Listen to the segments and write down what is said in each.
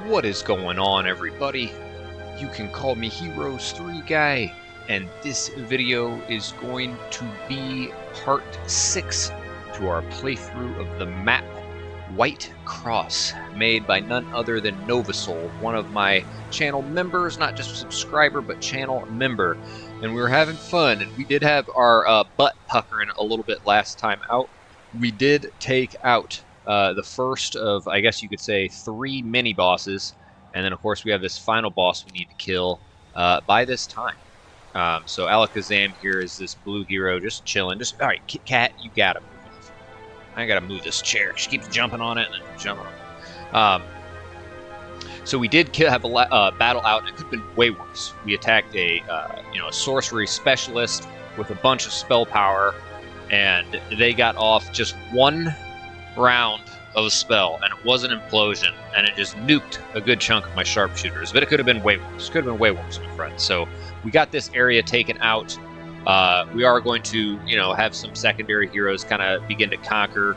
What is going on, everybody? You can call me Heroes 3 Guy, and this video is going to be part 6 to our playthrough of the map White Cross, made by none other than Novasoul, one of my channel members, not just a subscriber, but channel member. And we were having fun, and we did have our butt puckering a little bit last time out. We did take out the first of, I guess you could say, 3 mini-bosses, and then of course we have this final boss we need to kill by this time. So Alakazam here is this blue hero just chilling. Alright, Kit Kat, you gotta move. I gotta move this chair. She keeps jumping on it and then jumping on it. So we did have a battle out, and it could have been way worse. We attacked a sorcery specialist with a bunch of spell power, and they got off just one round of a spell, and it was an implosion, and it just nuked a good chunk of my sharpshooters. But it could have been way worse. Could have been way worse, my friend. So we got this area taken out. We are going to, have some secondary heroes kind of begin to conquer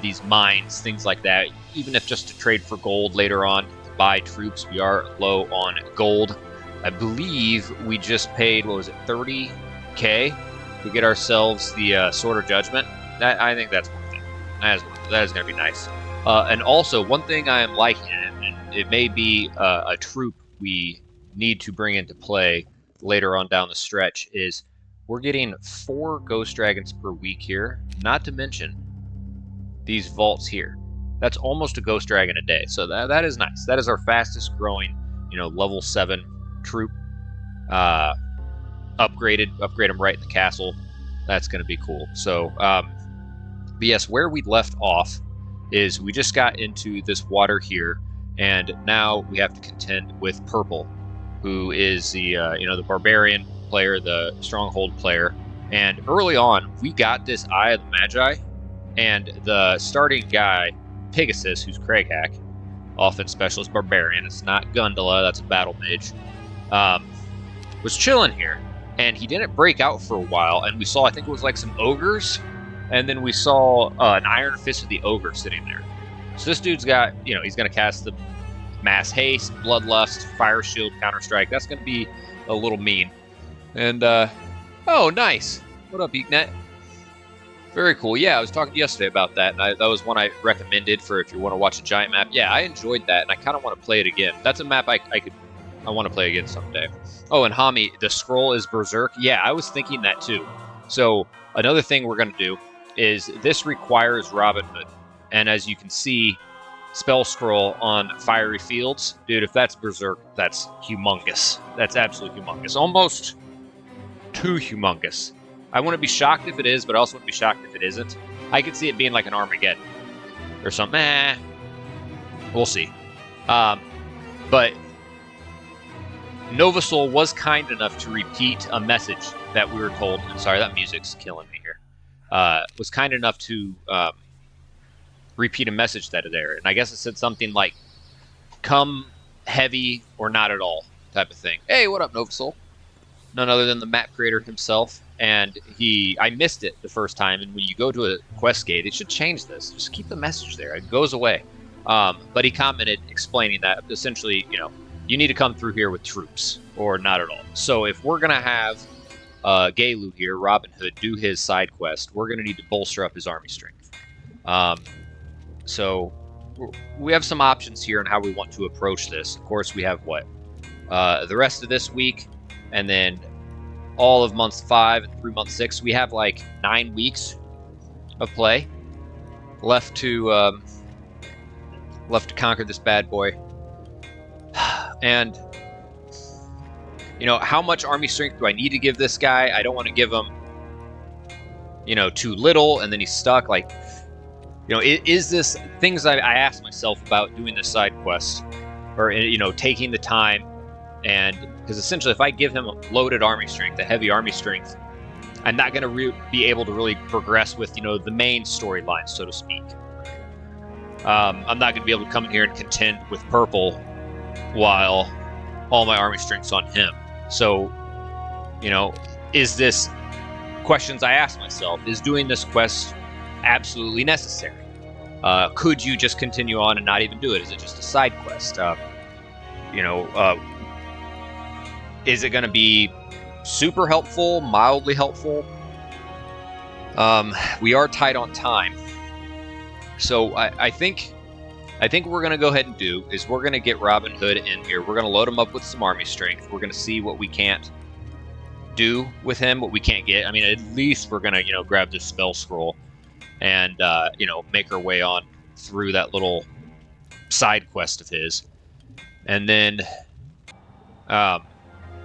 these mines, things like that. Even if just to trade for gold later on to buy troops. We are low on gold. I believe we just paid, what was it, 30k to get ourselves the Sword of Judgment. I think that's worth it. That is going to be nice. And also, one thing I am liking, and it may be a troop we need to bring into play later on down the stretch, is we're getting 4 Ghost Dragons per week here, not to mention these vaults here. That's almost a Ghost Dragon a day, so that is nice. That is our fastest growing, level 7 troop. Upgrade them right in the castle. That's going to be cool. So, but yes, where we left off is we just got into this water here, and now we have to contend with Purple, who is the the barbarian player, the stronghold player. And early on, we got this Eye of the Magi, and the starting guy, Pegasus, who's Craighack, offense specialist barbarian. It's not Gundala, that's a battle mage. Was chilling here, and he didn't break out for a while. And we saw, I think it was like some ogres. And then we saw an Iron Fist of the Ogre sitting there. So this dude's got, he's going to cast the Mass Haste, Bloodlust, Fire Shield, Counter-Strike. That's going to be a little mean. And, oh, nice. What up, Eeknet? Very cool. Yeah, I was talking yesterday about that, and that was one I recommended for if you want to watch a giant map. Yeah, I enjoyed that, and I kind of want to play it again. That's a map I want to play again someday. Oh, and Hami, the scroll is Berserk. Yeah, I was thinking that too. So another thing we're going to do is this requires Robin Hood. And as you can see, spell scroll on fiery fields. Dude, if that's Berserk, that's humongous. That's absolutely humongous. Almost too humongous. I wouldn't be shocked if it is, but I also wouldn't be shocked if it isn't. I could see it being like an Armageddon or something. We'll see. But Novasoul was kind enough to repeat a message that we were told. I'm sorry, that music's killing me here. Was kind enough to repeat a message that is there. And I guess it said something like, come heavy or not at all, type of thing. Hey, what up, Novasoul? None other than the map creator himself. And I missed it the first time. And when you go to a quest gate, it should change this. Just keep the message there. It goes away. But he commented explaining that essentially, you need to come through here with troops or not at all. So if we're going to have Gaelu here, Robin Hood, do his side quest, we're going to need to bolster up his army strength. So we have some options here on how we want to approach this. Of course, we have the rest of this week, and then all of month 5 and through month 6. We have like 9 weeks of play left to conquer this bad boy. And how much army strength do I need to give this guy? I don't want to give him, too little, and then he's stuck. Like, is this things I asked myself about doing this side quest, or taking the time, and because essentially, if I give him a loaded army strength, a heavy army strength, I'm not going to be able to really progress with the main storyline, so to speak. I'm not going to be able to come in here and contend with Purple while all my army strength's on him. So, is this questions I ask myself? Is doing this quest absolutely necessary? Could you just continue on and not even do it? Is it just a side quest? Is it going to be super helpful, mildly helpful? We are tight on time. So I think what we're going to go ahead and do is we're going to get Robin Hood in here. We're going to load him up with some army strength. We're going to see what we can't do with him, what we can't get. I mean, at least we're going to, grab this spell scroll and, make our way on through that little side quest of his. And then,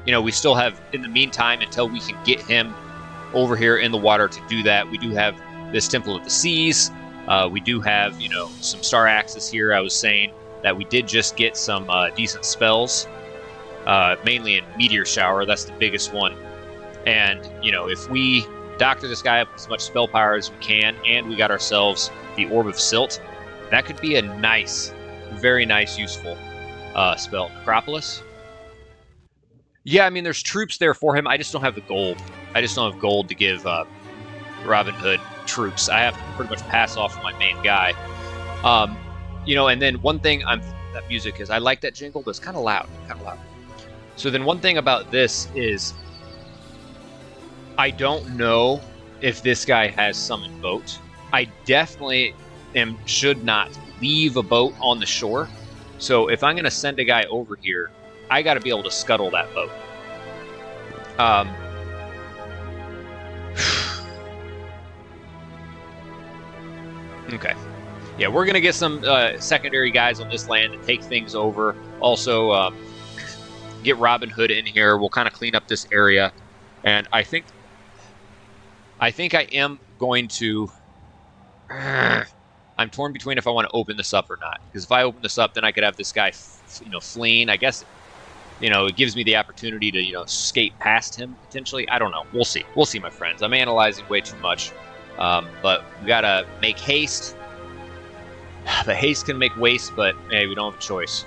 we still have, in the meantime, until we can get him over here in the water to do that, we do have this Temple of the Seas. We do have, some Star Axes here. I was saying that we did just get some decent spells, mainly in Meteor Shower. That's the biggest one. And, if we doctor this guy up with as much spell power as we can, and we got ourselves the Orb of Silt, that could be a nice, very nice, useful spell. Necropolis. Yeah, I mean, there's troops there for him. I just don't have the gold. I just don't have gold to give Robin Hood troops. I have to pretty much pass off my main guy. And then one thing that music is, I like that jingle, but it's kind of loud. So then one thing about this is, I don't know if this guy has summoned boat. I definitely should not leave a boat on the shore. So if I'm going to send a guy over here, I got to be able to scuttle that boat. Okay. Yeah, we're going to get some secondary guys on this land to take things over. Also, get Robin Hood in here. We'll kind of clean up this area. And I think I am going to... I'm torn between if I want to open this up or not. Because if I open this up, then I could have this guy, fleeing. I guess, it gives me the opportunity to, skate past him, potentially. I don't know. We'll see. We'll see, my friends. I'm analyzing way too much. But we got to make haste. But haste can make waste, but, hey, we don't have a choice.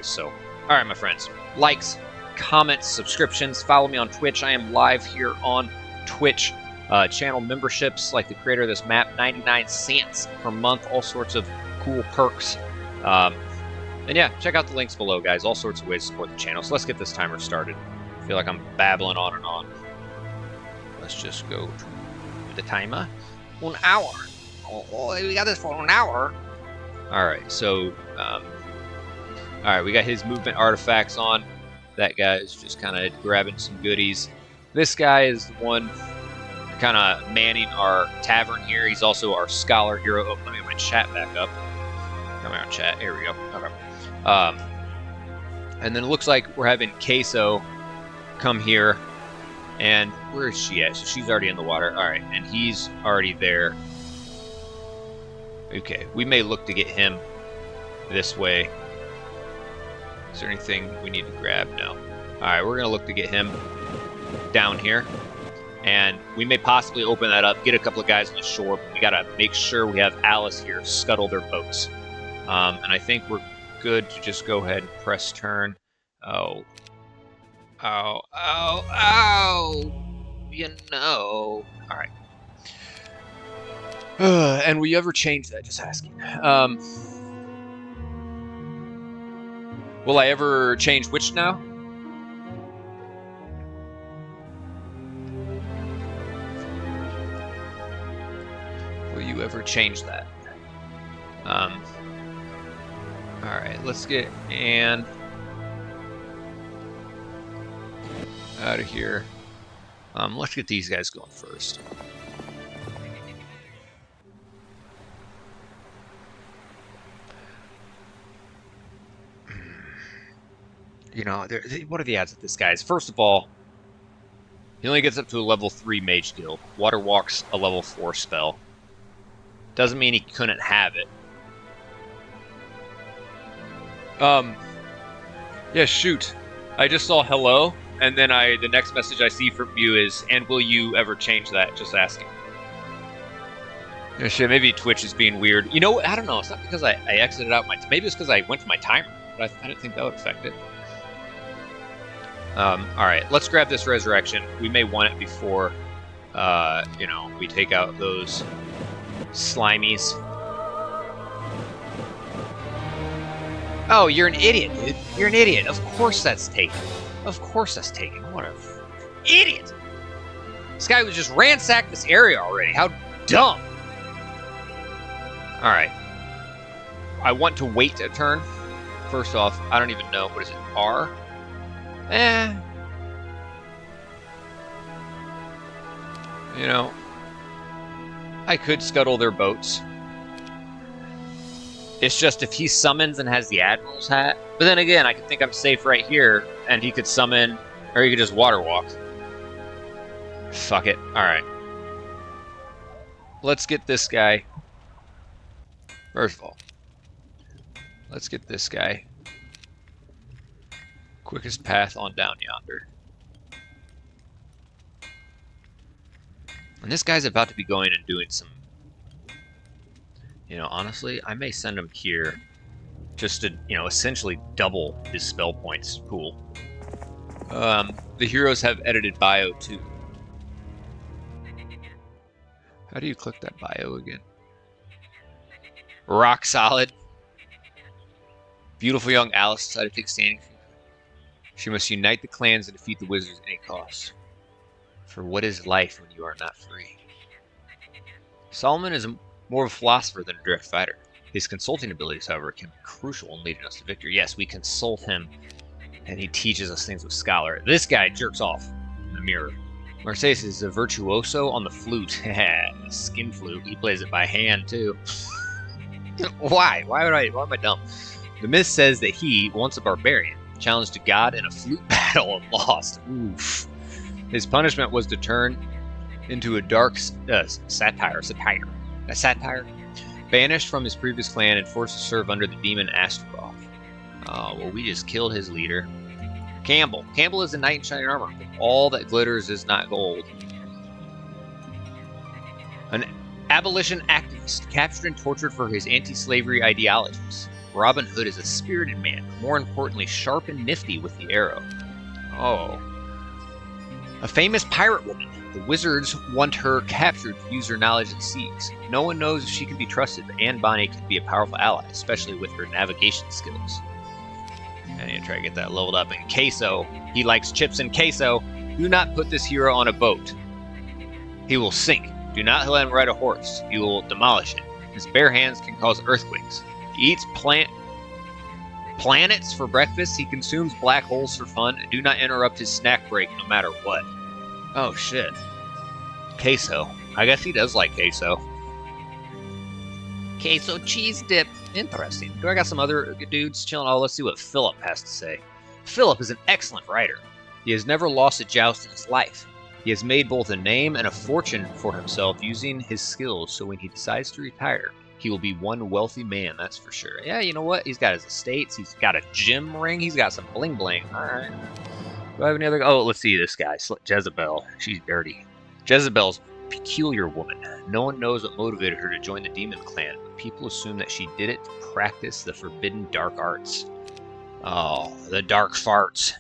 So, all right, my friends. Likes, comments, subscriptions. Follow me on Twitch. I am live here on Twitch. Channel memberships, like the creator of this map, 99 cents per month, all sorts of cool perks. And yeah, check out the links below, guys. All sorts of ways to support the channel. So let's get this timer started. I feel like I'm babbling on and on. Let's just go to the timer. 1 hour. Oh, we got this for 1 hour. All right, so, all right, we got his movement artifacts on. That guy is just kind of grabbing some goodies. This guy is the one kind of manning our tavern here. He's also our scholar hero. Oh, let me get my chat back up. Come on, chat. Here we go. Okay. And then it looks like we're having Queso come here. And where is she at? So she's already in the water. All right, and he's already there. Okay, we may look to get him this way. Is there anything we need to grab? No. All right, we're going to look to get him down here. And we may possibly open that up, get a couple of guys on the shore. But we got to make sure we have Alice here scuttle their boats. And I think we're good to just go ahead and press turn. Oh. Oh, oh, oh. All right. And will you ever change that? Just asking. Will I ever change which now? Will you ever change that? All right, let's get Anne out of here. Let's get these guys going first. What are the odds that this guy is? First of all, he only gets up to a level 3 Mage Guild. Water Walk's a level 4 spell. Doesn't mean he couldn't have it. Yeah, shoot. I just saw hello, and then the next message I see from you is, and will you ever change that? Just asking. Yeah, shit, maybe Twitch is being weird. You know what? I don't know. It's not because I exited out my... Maybe it's because I went to my timer, but I didn't think that would affect it. Alright, let's grab this resurrection. We may want it before, we take out those slimies. Oh, you're an idiot, dude. You're an idiot. Of course that's taken. Of course that's taken. What a idiot! This guy was just ransacked this area already. How dumb! Alright. I want to wait a turn. First off, I don't even know. What is it? R? You know, I could scuttle their boats. It's just if he summons and has the Admiral's hat. But then again, I could think I'm safe right here, and he could summon, or he could just water walk. Fuck it. Alright. Let's get this guy. First of all, let's get this guy. Quickest path on down yonder. And this guy's about to be going and doing some... You know, honestly, I may send him here just to, you know, essentially double his spell points pool. The heroes have edited bio too. How do you click that bio again? Rock solid. Beautiful young Alice decided to take standing. She must unite the clans and defeat the wizards at any cost. For what is life when you are not free? Solomon is more of a philosopher than a direct fighter. His consulting abilities, however, can be crucial in leading us to victory. Yes, we consult him, and he teaches us things with scholar. This guy jerks off in the mirror. Marseilles is a virtuoso on the flute. Skin flute. He plays it by hand, too. Why? Why am I dumb? The myth says that he, once a barbarian, challenged a god in a flute battle and lost. Oof. His punishment was to turn into a dark satire, banished from his previous clan and forced to serve under the demon Astaroth. Oh, well, we just killed his leader. Campbell. Campbell is a knight in shining armor. All that glitters is not gold. An abolition activist, captured and tortured for his anti-slavery ideologies. Robin Hood is a spirited man, but more importantly, sharp and nifty with the arrow. Oh. A famous pirate woman. The wizards want her captured to use her knowledge at seas. No one knows if she can be trusted, but Anne Bonny could be a powerful ally, especially with her navigation skills. I need to try to get that leveled up. And queso. He likes chips and queso. Do not put this hero on a boat. He will sink. Do not let him ride a horse. He will demolish it. His bare hands can cause earthquakes. He eats planets for breakfast. He consumes black holes for fun. Do not interrupt his snack break no matter what. Oh, shit. Queso. I guess he does like queso. Queso cheese dip. Interesting. Do I got some other dudes chilling? Oh, let's see what Philip has to say. Philip is an excellent writer. He has never lost a joust in his life. He has made both a name and a fortune for himself using his skills, so when he decides to retire, he will be one wealthy man, that's for sure. Yeah, you know what? He's got his estates. He's got a gem ring. He's got some bling bling. All right. Do I have any other? Oh, let's see this guy. Jezebel. She's dirty. Jezebel's a peculiar woman. No one knows what motivated her to join the demon clan, but people assume that she did it to practice the forbidden dark arts. Oh, the dark farts.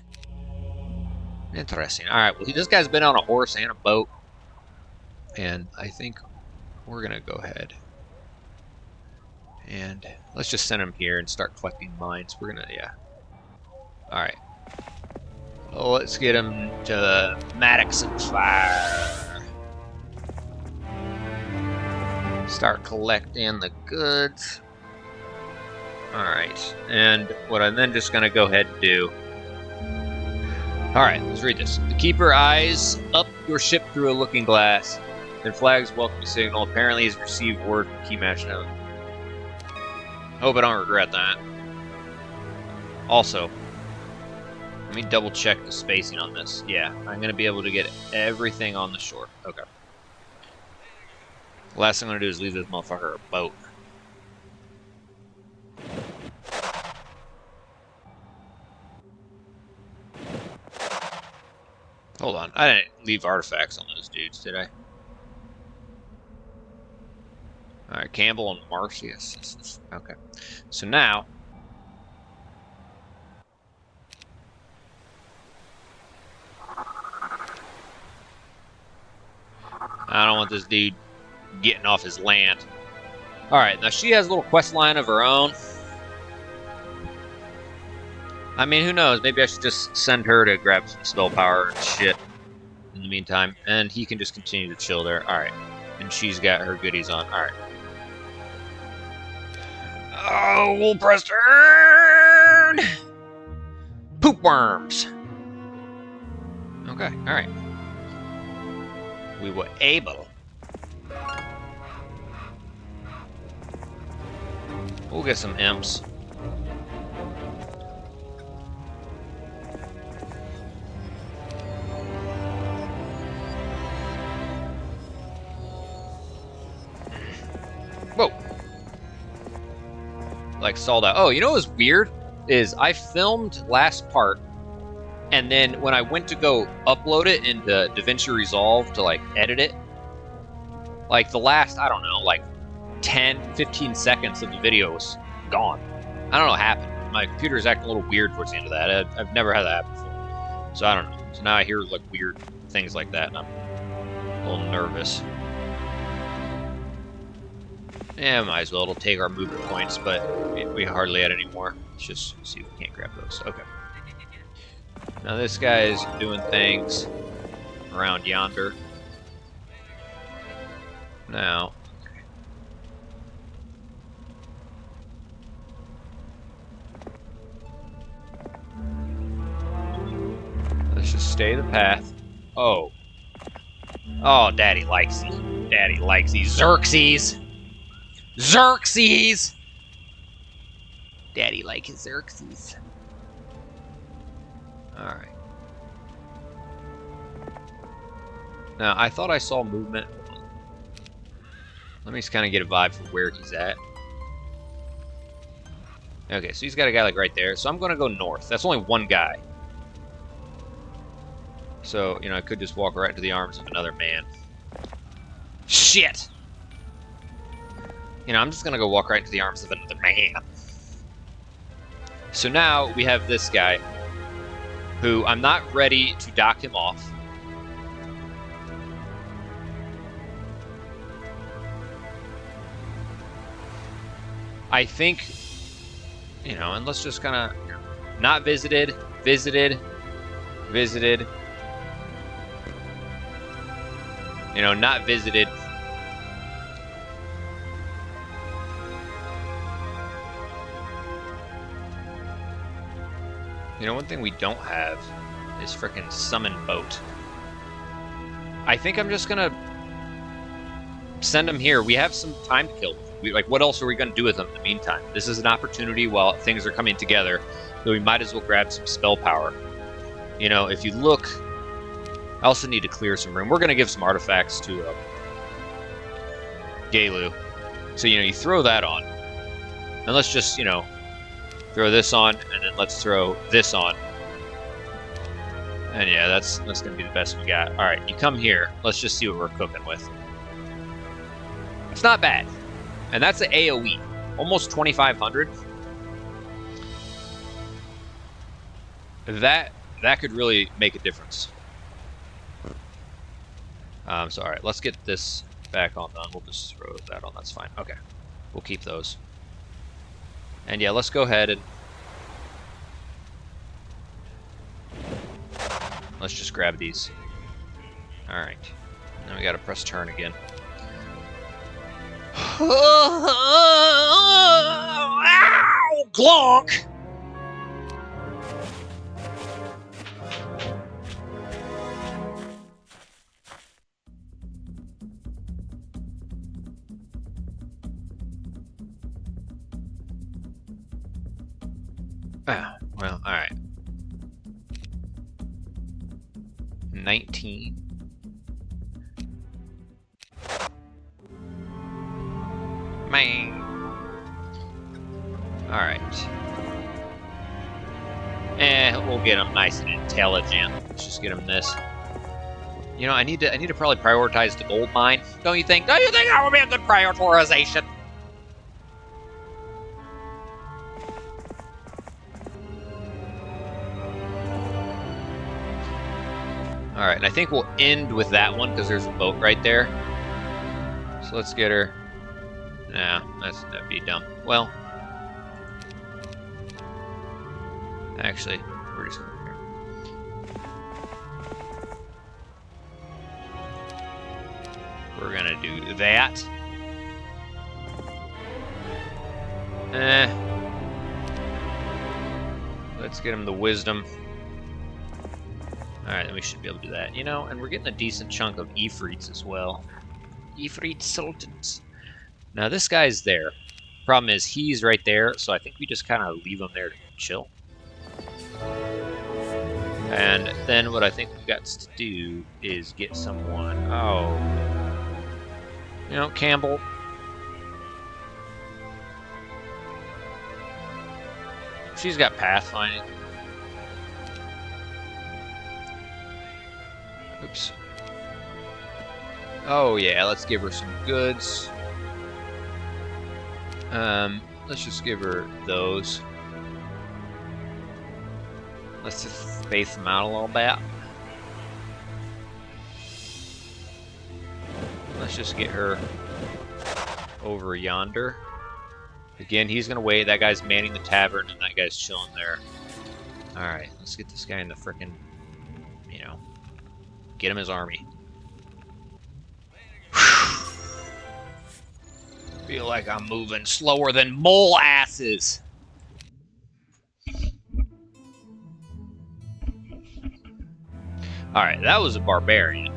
Interesting. All right. Well, this guy's been on a horse and a boat, and I think we're gonna go ahead and let's just send him here and start collecting mines. We're gonna, yeah. All right. Well, let's get him to Maddox and Fire. Start collecting the goods. All right. And what I'm then just gonna go ahead and do. All right, let's read this. The keeper eyes up your ship through a looking glass, then flags welcome signal. Apparently he's received word from Key Match Note. Hope I don't regret that. Also, let me double check the spacing on this. Yeah, I'm going to be able to get everything on the shore. Okay. Last thing I'm going to do is leave this motherfucker a boat. Hold on, I didn't leave artifacts on those dudes, did I? Alright, Campbell and Marsh, yes. Okay. So now... I don't want this dude getting off his land. Alright, now she has a little quest line of her own. I mean, who knows? Maybe I should just send her to grab some spell power and shit in the meantime. And he can just continue to chill there. Alright. And she's got her goodies on. Alright. Oh, we'll press turn! Poop worms! Okay, alright. We were able. We'll get some imps. Whoa. Like, saw that. Oh, you know what was weird? Is I filmed last part, and then when I went to go upload it into DaVinci Resolve to, like, edit it, like, the last, I don't know, like, 10, 15 seconds of the video was gone. I don't know what happened. My computer's acting a little weird towards the end of that. I've never had that happen before. So I don't know. So now I hear, like, weird things like that, and I'm a little nervous. Yeah, might as well. It'll take our movement points, but we hardly had any more. Let's just see if we can't grab those. Okay. Now this guy is doing things around yonder. Now, let's just stay the path. Oh. Oh, Daddy likes these. Daddy likes these. Xerxes! Xerxes! Daddy likes his Xerxes. Alright. Now, I thought I saw movement. Let me just kind of get a vibe for where he's at. Okay, so he's got a guy like right there. So I'm going to go north. That's only one guy. So, you know, I could just walk right into the arms of another man. Shit! You know, I'm just going to go walk right into the arms of another man. So now we have this guy who I'm not ready to dock him off. I think, you know, and let's just kind of not visited, visited, visited. You know, not visited. You know, one thing we don't have is frickin' summon boat. I think I'm just gonna send him here. We have some time to kill. Like, what else are we gonna do with him in the meantime? This is an opportunity while things are coming together, so we might as well grab some spell power. You know, if you look, I also need to clear some room. We're gonna give some artifacts to Gaelu. So, you know, you throw that on, and let's just, you know, throw this on, and then let's throw this on. And yeah, that's gonna be the best we got. All right, you come here. Let's just see what we're cooking with. It's not bad, and that's an AOE, almost 2,500. That could really make a difference. So all right, let's get this back on. We'll just throw that on. That's fine. Okay, we'll keep those. And yeah, let's go ahead and let's just grab these. All right, now we got to press turn again. Ow! Glonk! Ah, well, all right. 19. Man. All right. We'll get him nice and intelligent. Let's just get him this. You know, I need to probably prioritize the gold mine. Don't you think? Don't you think that would be a good prioritization? All right, and I think we'll end with that one because there's a boat right there. So let's get her. Nah, that'd be dumb. Well, Actually, we're just gonna here. We're gonna do that. Let's get him the wisdom. Alright, then we should be able to do that. You know, and we're getting a decent chunk of Ifrits as well. Ifrit Sultans. Now this guy's there. Problem is, he's right there, so I think we just kind of leave him there to chill. And then what I think we got to do is get someone. Oh. You know, Campbell. She's got pathfinding. Oops. Oh yeah, let's give her some goods. Let's just give her those. Let's just space them out a little bit. Let's just get her over yonder. Again, he's gonna wait. That guy's manning the tavern, and that guy's chilling there. Alright, let's get this guy in the frickin', you know, get him his army. Feel like I'm moving slower than mole asses. Alright, that was a barbarian.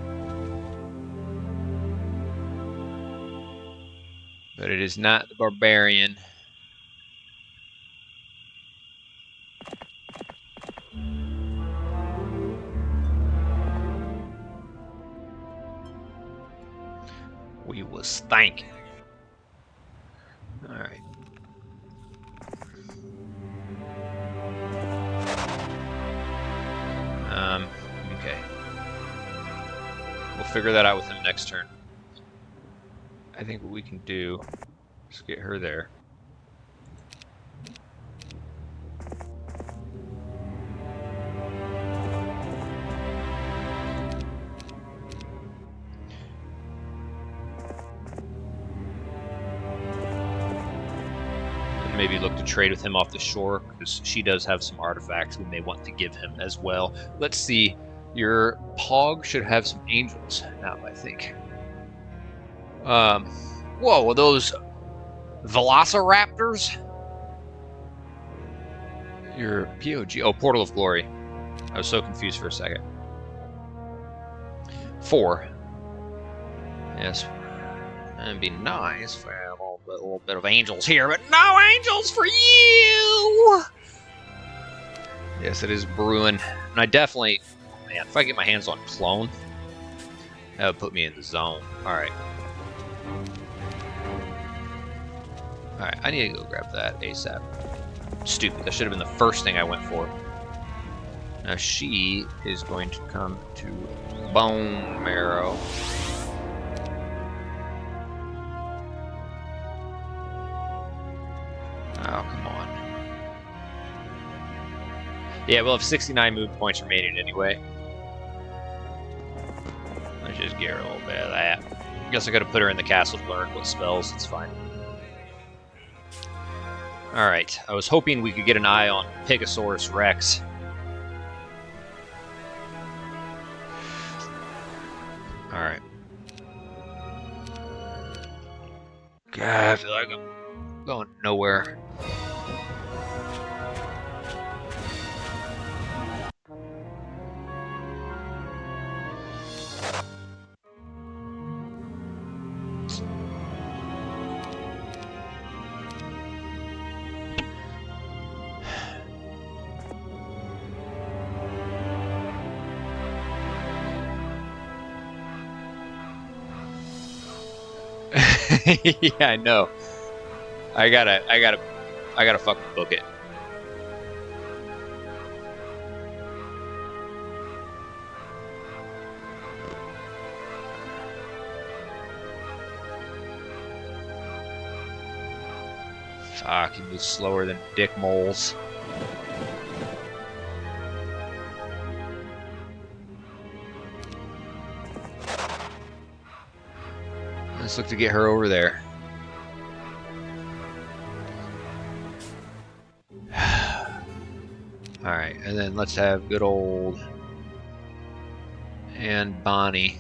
But it is not the barbarian. We was thinking. Alright. Okay. We'll figure that out with him next turn. I think what we can do is get her there. And maybe look to trade with him off the shore, because she does have some artifacts we may want to give him as well. Let's see. Your Pog should have some angels now, I think. Whoa, are those Velociraptors? Your POG. Oh, Portal of Glory. I was so confused for a second. 4. Yes. It'd be nice for a little bit of angels here, but no angels for you! Yes, it is brewing. And I definitely... Man, if I get my hands on Clone, that would put me in the zone. Alright. Alright, I need to go grab that ASAP. Stupid, that should have been the first thing I went for. Now she is going to come to Bone Marrow. Oh, come on. Yeah, we'll have 69 move points remaining anyway. Let's just get her a little bit of that. I guess I gotta put her in the castle to learn what spells, it's fine. Alright, I was hoping we could get an eye on Pegasaurus Rex. Alright. God, I feel like I'm going nowhere. Yeah, I know. I gotta fucking book it. Fuck, he moves slower than dick moles. Let's look to get her over there. Alright, and then let's have good old and Bonnie.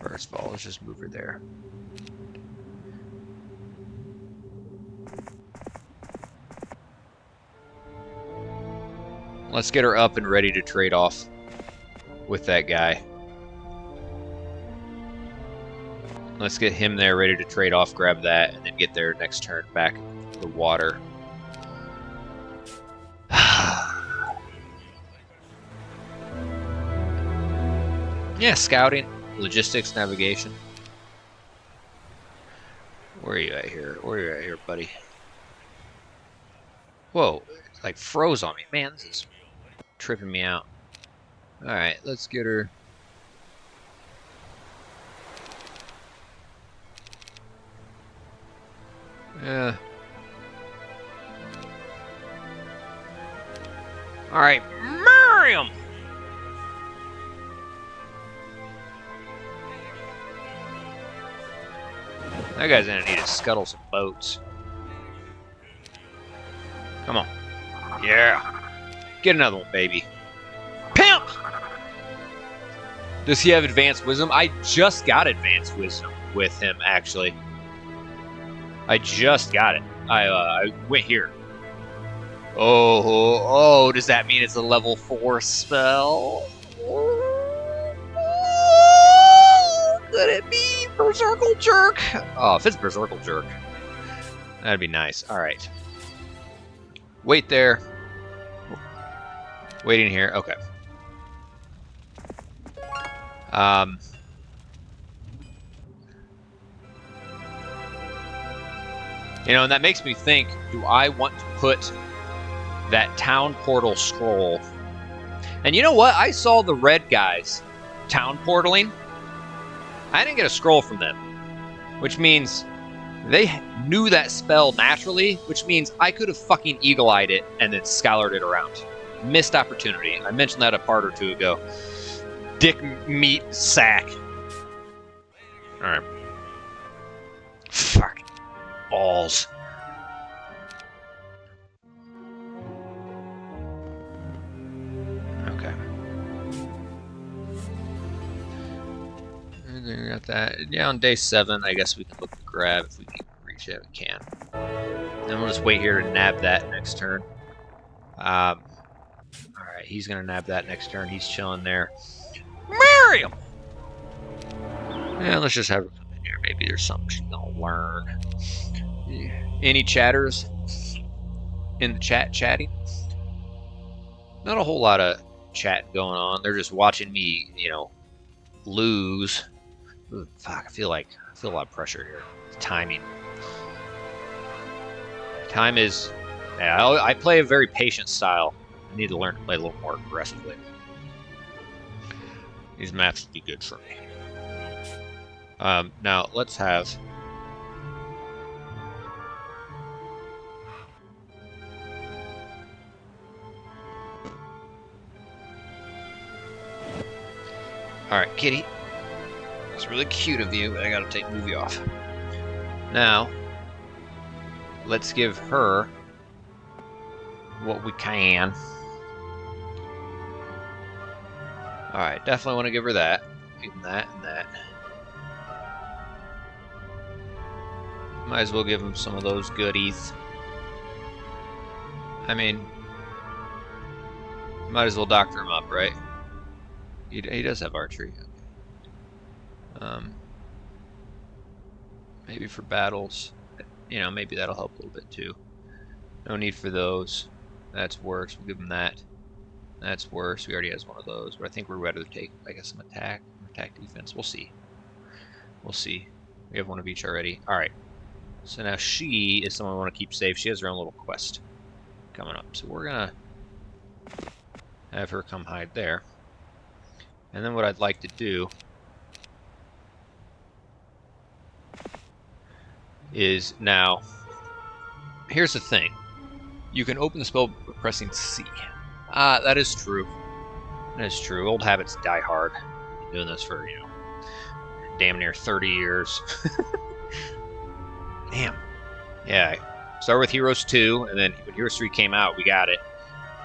First of all, let's just move her there. Let's get her up and ready to trade off with that guy. Let's get him there ready to trade off, grab that, and then get there next turn back to the water. Yeah, scouting, logistics, navigation. Where are you at here? Where are you at here, buddy? Whoa, it like froze on me. Man, this is tripping me out. Alright, let's get her. Yeah. Alright, Miriam! That guy's gonna need to scuttle some boats. Come on. Yeah. Get another one, baby. Pimp! Does he have advanced wisdom? I just got advanced wisdom with him, actually. I just got it. I went here. Oh, does that mean it's a level 4 spell? Could it be Berserkle Jerk? Oh, if it's Berserkle Jerk, that'd be nice. Alright. Wait there. Waiting here. Okay. You know, and that makes me think, do I want to put that town portal scroll? And you know what? I saw the red guys town portaling. I didn't get a scroll from them, which means they knew that spell naturally, which means I could have fucking eagle-eyed it and then scoured it around. Missed opportunity. I mentioned that a part or two ago. Dick meat sack. Alright. Fuck. Balls. Okay. We got that. Yeah, on day 7, I guess we can look to grab if we can reach it. We can. Then we'll just wait here to nab that next turn. Alright, he's gonna nab that next turn. He's chilling there. Miriam! Yeah, let's just have her come in here. Maybe there's something she's gonna learn. Any chatters in the chat chatting? Not a whole lot of chat going on. They're just watching me, you know, lose. Ooh, fuck, I feel a lot of pressure here. Timing. Time is... Yeah, I play a very patient style. I need to learn to play a little more aggressively. These maps would be good for me. Now, let's have... Alright, kitty. It's really cute of you, but I gotta take movie off. Now, let's give her what we can. Alright, definitely want to give her that. Even that and that. Might as well give him some of those goodies. I mean, might as well doctor him up, right? He does have archery. Maybe for battles, you know, maybe that'll help a little bit too. No need for those. That's worse. We'll give him that. That's worse. He already has one of those, but I think we're ready to take, I guess, some attack defense. We'll see. We'll see. We have one of each already. All right. So now she is someone we want to keep safe. She has her own little quest coming up, so we're gonna have her come hide there. And then what I'd like to do is now, here's the thing. You can open the spell by pressing C. That is true. That is true. Old habits die hard. Been doing this for, you know, damn near 30 years. Damn. Yeah, start with Heroes 2, and then when Heroes 3 came out, we got it.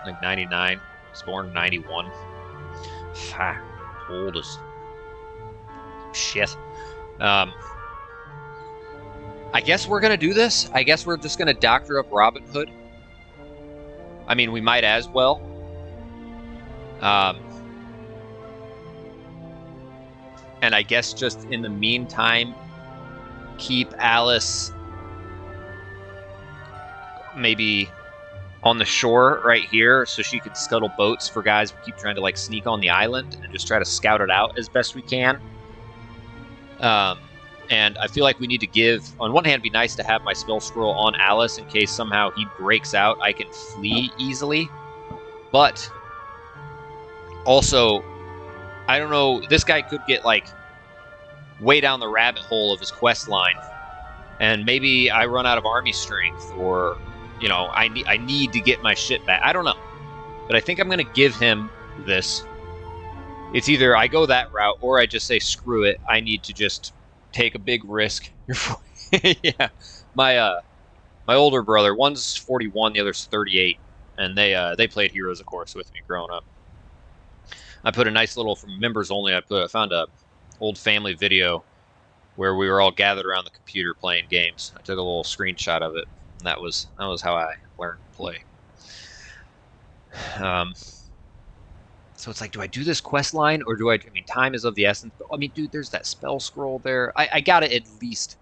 Like 99. I was born in 91. Ha, old as shit. I guess we're gonna do this. I guess we're just gonna doctor up Robin Hood. I mean, we might as well. And I guess just in the meantime, keep Alice maybe on the shore right here so she can scuttle boats for guys we keep trying to like sneak on the island and just try to scout it out as best we can. And I feel like we need to give, on one hand, it'd be nice to have my spell scroll on Alice in case somehow he breaks out, I can flee easily. But also, I don't know, this guy could get like way down the rabbit hole of his quest line, and maybe I run out of army strength, or you know, I need to get my shit back. I don't know, but I think I'm gonna give him this. It's either I go that route or I just say screw it. I need to just take a big risk. Yeah, my older brother, one's 41, the other's 38, and they played Heroes, of course, with me growing up. I put a nice little, from members only, I found a old family video where we were all gathered around the computer playing games. I took a little screenshot of it, and that was how I learned to play. So it's like, do I do this quest line, or do I mean, time is of the essence. But, I mean, dude, there's that spell scroll there. I gotta at least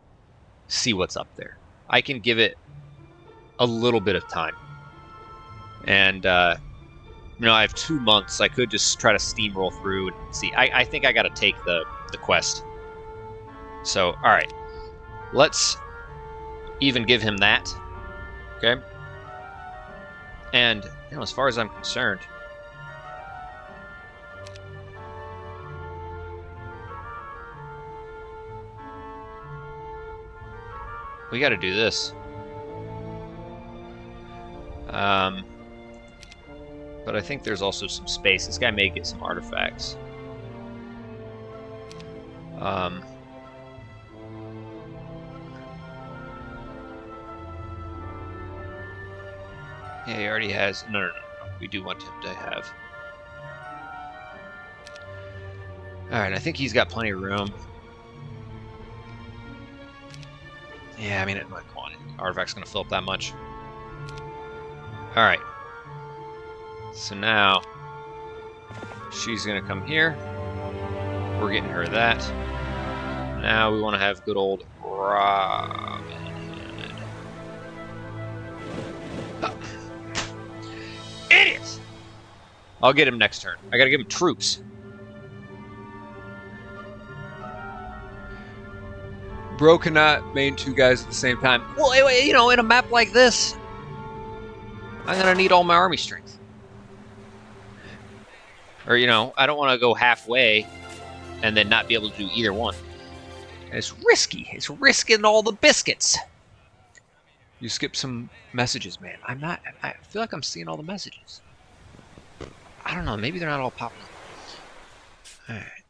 see what's up there. I can give it a little bit of time. And, you know, I have 2 months. I could just try to steamroll through and see. I think I gotta take the quest. So, all right. Let's even give him that. Okay? And, you know, as far as I'm concerned, we got to do this. But I think there's also some space. This guy may get some artifacts. Yeah, he already has. No. We do want him to have. All right, I think he's got plenty of room. Yeah, I mean, come on, artifact's gonna fill up that much. All right. So now she's gonna come here. We're getting her that. Now we want to have good old Robin Hood. Oh. Idiots! I'll get him next turn. I gotta give him troops. Bro cannot main 2 guys at the same time. Well, you know, in a map like this, I'm gonna need all my army strength. Or, you know, I don't want to go halfway and then not be able to do either one. It's risky. It's risking all the biscuits. You skip some messages, man. I feel like I'm seeing all the messages. I don't know. Maybe they're not all popping up. All right.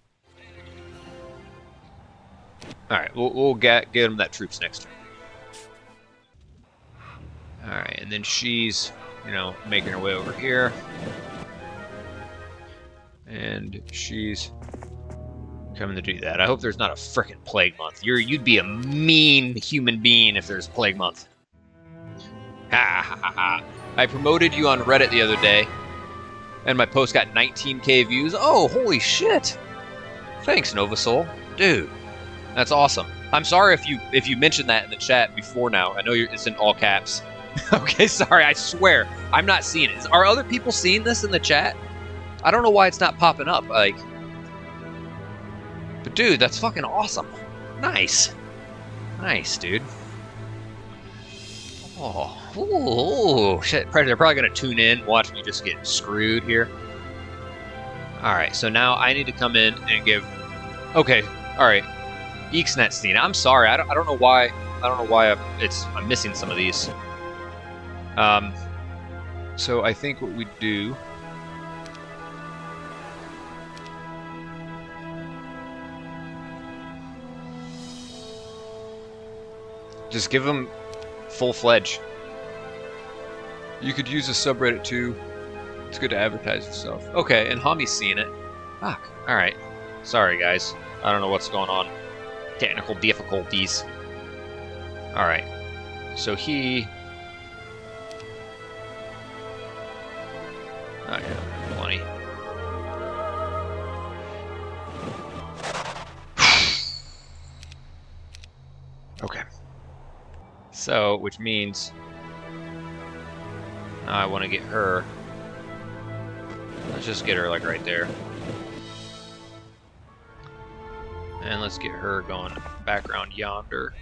All right. We'll get them that troops next turn. All right, and then she's, you know, making her way over here. And she's coming to do that. I hope there's not a frickin' plague month. You'd be a mean human being if there's plague month. Ha ha ha ha. I promoted you on Reddit the other day, and my post got 19K views. Oh, holy shit! Thanks, Novasoul. Dude, that's awesome. I'm sorry if you mentioned that in the chat before now. I know it's in all caps. Okay, sorry, I swear. I'm not seeing it. Are other people seeing this in the chat? I don't know why it's not popping up. Like, but dude, that's fucking awesome. Nice. Nice, dude. Oh, ooh, shit. They're probably going to tune in, watch me just get screwed here. All right, so now I need to come in and give... Okay, all right. Eaksnetstein. I'm sorry. I don't know why. I don't know why I'm missing some of these. So I think what we do... Just give them Full-fledged. You could use a subreddit too. It's good to advertise yourself. Okay, and Hami's seeing it. Fuck. Alright. Sorry, guys. I don't know what's going on. Technical difficulties. Alright. So he... Oh, yeah. Plenty. Okay. So, which means... I want to get her. Let's just get her, like, right there. And let's get her going background yonder.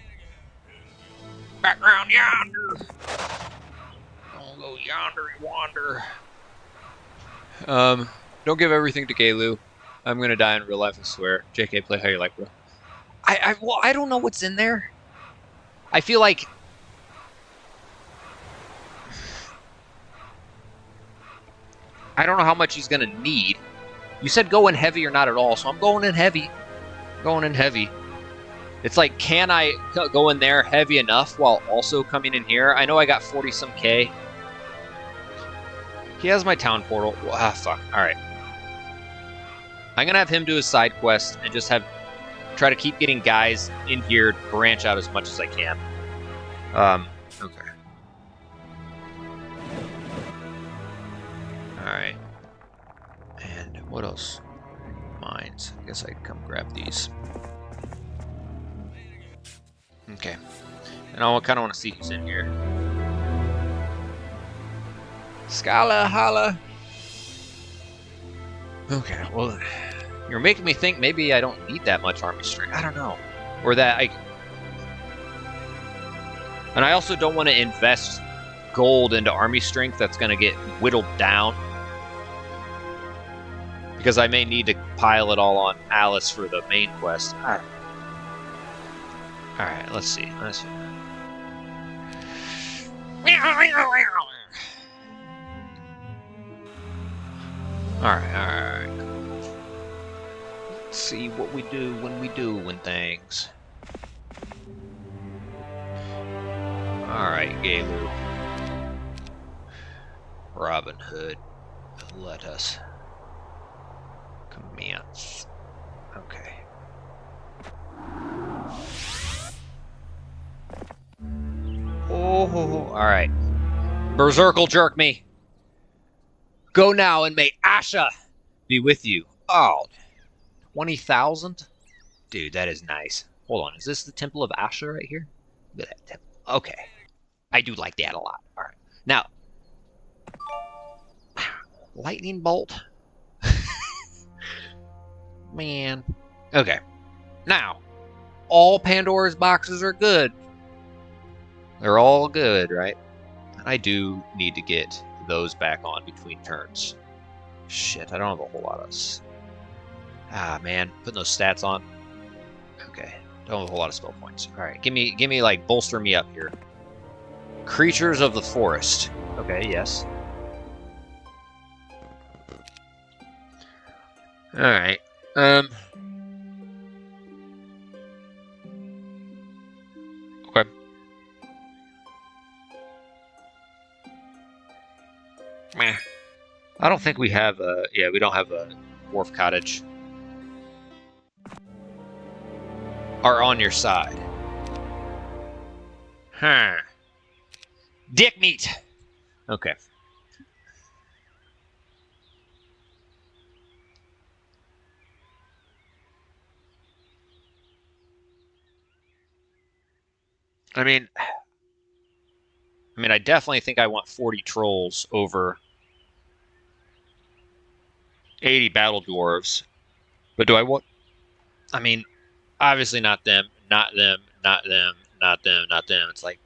Background yonder! I'll go yonder and wander. Don't give everything to Galu. I'm gonna die in real life, I swear. JK, play how you like, bro. Well, I don't know what's in there. I feel like... I don't know how much he's gonna need. You said go in heavy or not at all, so I'm going in heavy. Going in heavy. It's like, can I go in there heavy enough while also coming in here? I know I got 40-some K. He has my town portal. Ah, fuck. Alright. I'm gonna have him do his side quest and just try to keep getting guys in here to branch out as much as I can. Okay. Alright. And what else? Mines. I guess I can come grab these. Okay. And I kind of want to see who's in here. Scala, holla. Okay, well, you're making me think maybe I don't need that much army strength. I don't know. Or that I... And I also don't want to invest gold into army strength that's going to get whittled down. Because I may need to pile it all on Alice for the main quest. Alright, let's see. Alright. Let's see what we do when things. Alright, Galu. Robin Hood, let us commence. Okay. Oh, alright. Berserkle jerk me. Go now and may Asha be with you. Oh, 20,000? Dude, that is nice. Hold on, is this the Temple of Asha right here? Look at that temple. Okay. I do like that a lot. Alright. Now, lightning bolt? Man. Okay. Now, all Pandora's boxes are good. They're all good, right? I do need to get those back on between turns. Shit, I don't have a whole lot of... Ah, man. Putting those stats on. Okay. Don't have a whole lot of spell points. Alright, give me, like, bolster me up here. Creatures of the forest. Okay, yes. Alright. Okay. Meh. I don't think we have a... Yeah, we don't have a wharf cottage. Are on your side. Huh. Dick meat! Okay. I mean, I definitely think I want 40 trolls over 80 battle dwarves. But do I want... I mean, obviously not them, not them, not them, not them, not them. It's like,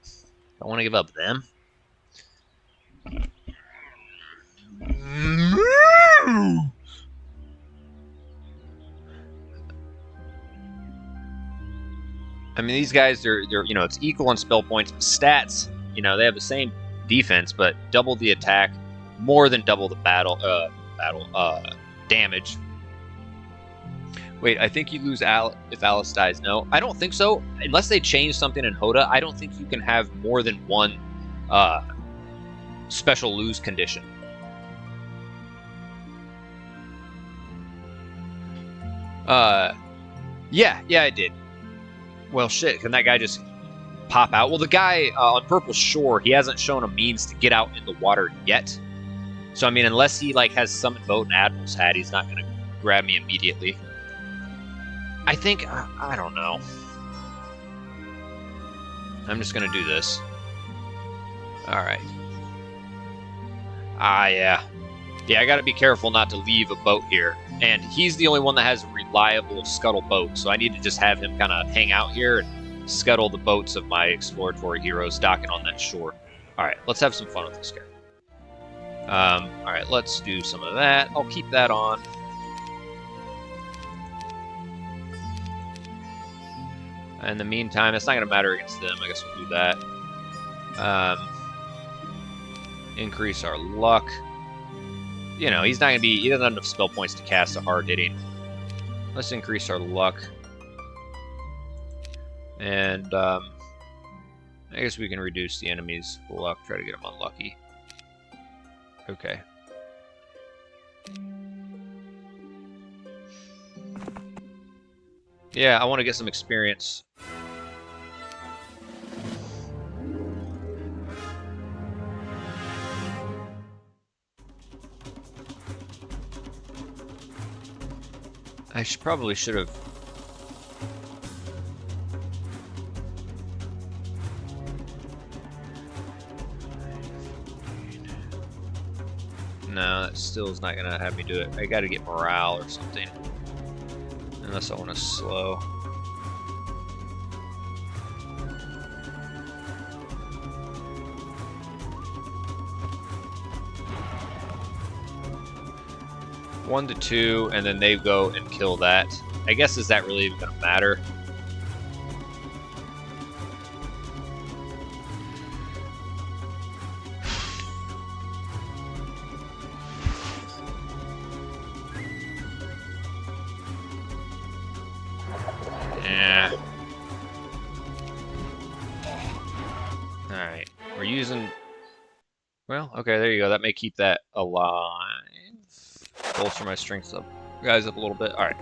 I want to give up them. I mean, these guys, they're you know, it's equal on spell points. Stats, you know, they have the same defense, but double the attack, more than double the damage. Wait, I think you lose if Alice dies. No, I don't think so. Unless they change something in HOTA, I don't think you can have more than one special lose condition. Yeah, I did. Well, shit, can that guy just pop out? Well, the guy on Purple Shore, he hasn't shown a means to get out in the water yet. So, I mean, unless he, like, has summoned boat and Admiral's hat, he's not going to grab me immediately. I think, I don't know. I'm just going to do this. Alright. Yeah. Yeah, I got to be careful not to leave a boat here. And he's the only one that has a reliable scuttle boat, so I need to just have him kind of hang out here and scuttle the boats of my exploratory heroes docking on that shore. Alright, let's have some fun with this guy. Alright, let's do some of that. I'll keep that on. In the meantime, it's not going to matter against them. I guess we'll do that. Increase our luck. You know, he's not going to be... He doesn't have enough spell points to cast a hard-hitting. Let's increase our luck. And, I guess we can reduce the enemy's luck. Try to get them unlucky. Okay. Yeah, I want to get some experience. I probably should have. No, that still is not gonna have me do it. I gotta get morale or something. Unless I want to slow. One to two, and then they go and kill that. I guess, is that really even going to matter? Yeah. Alright. We're using... Well, okay, there you go. That may keep that alive. Bolster my strength up, guys, up a little bit. All right.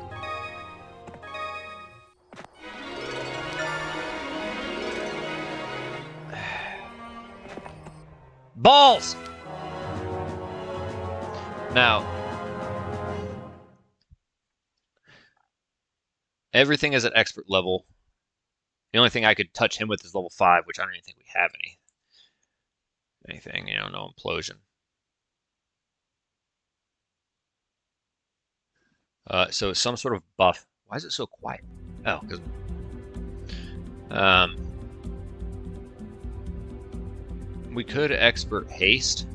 Balls. Now, everything is at expert level. The only thing I could touch him with is level 5, which I don't even think we have anything. You know, no implosion. So some sort of buff. Why is it so quiet? Oh, because we could expert haste.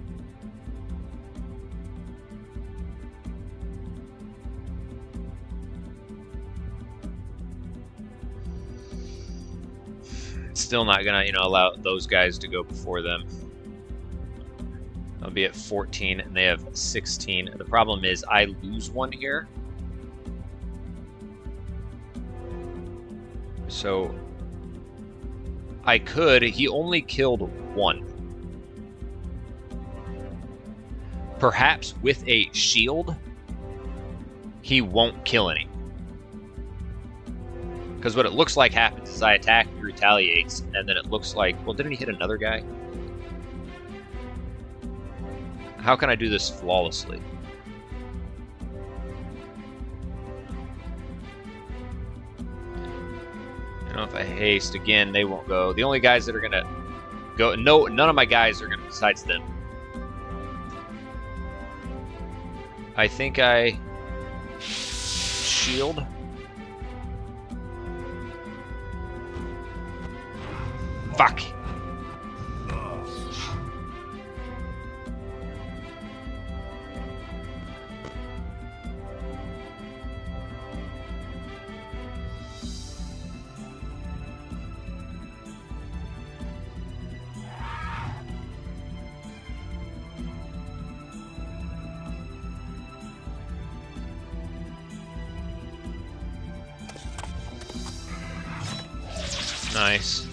Still not gonna, you know, allow those guys to go before them. I'll be at 14 and they have 16. The problem is I lose one here. So I could, he only killed one. Perhaps with a shield, he won't kill any. Because what it looks like happens is I attack, he retaliates, and then it looks like, well, didn't he hit another guy? How can I do this flawlessly? You know, if I haste again, they won't go. The only guys that are gonna go, none of my guys are gonna, besides them. I think I shield. Fuck. Nice.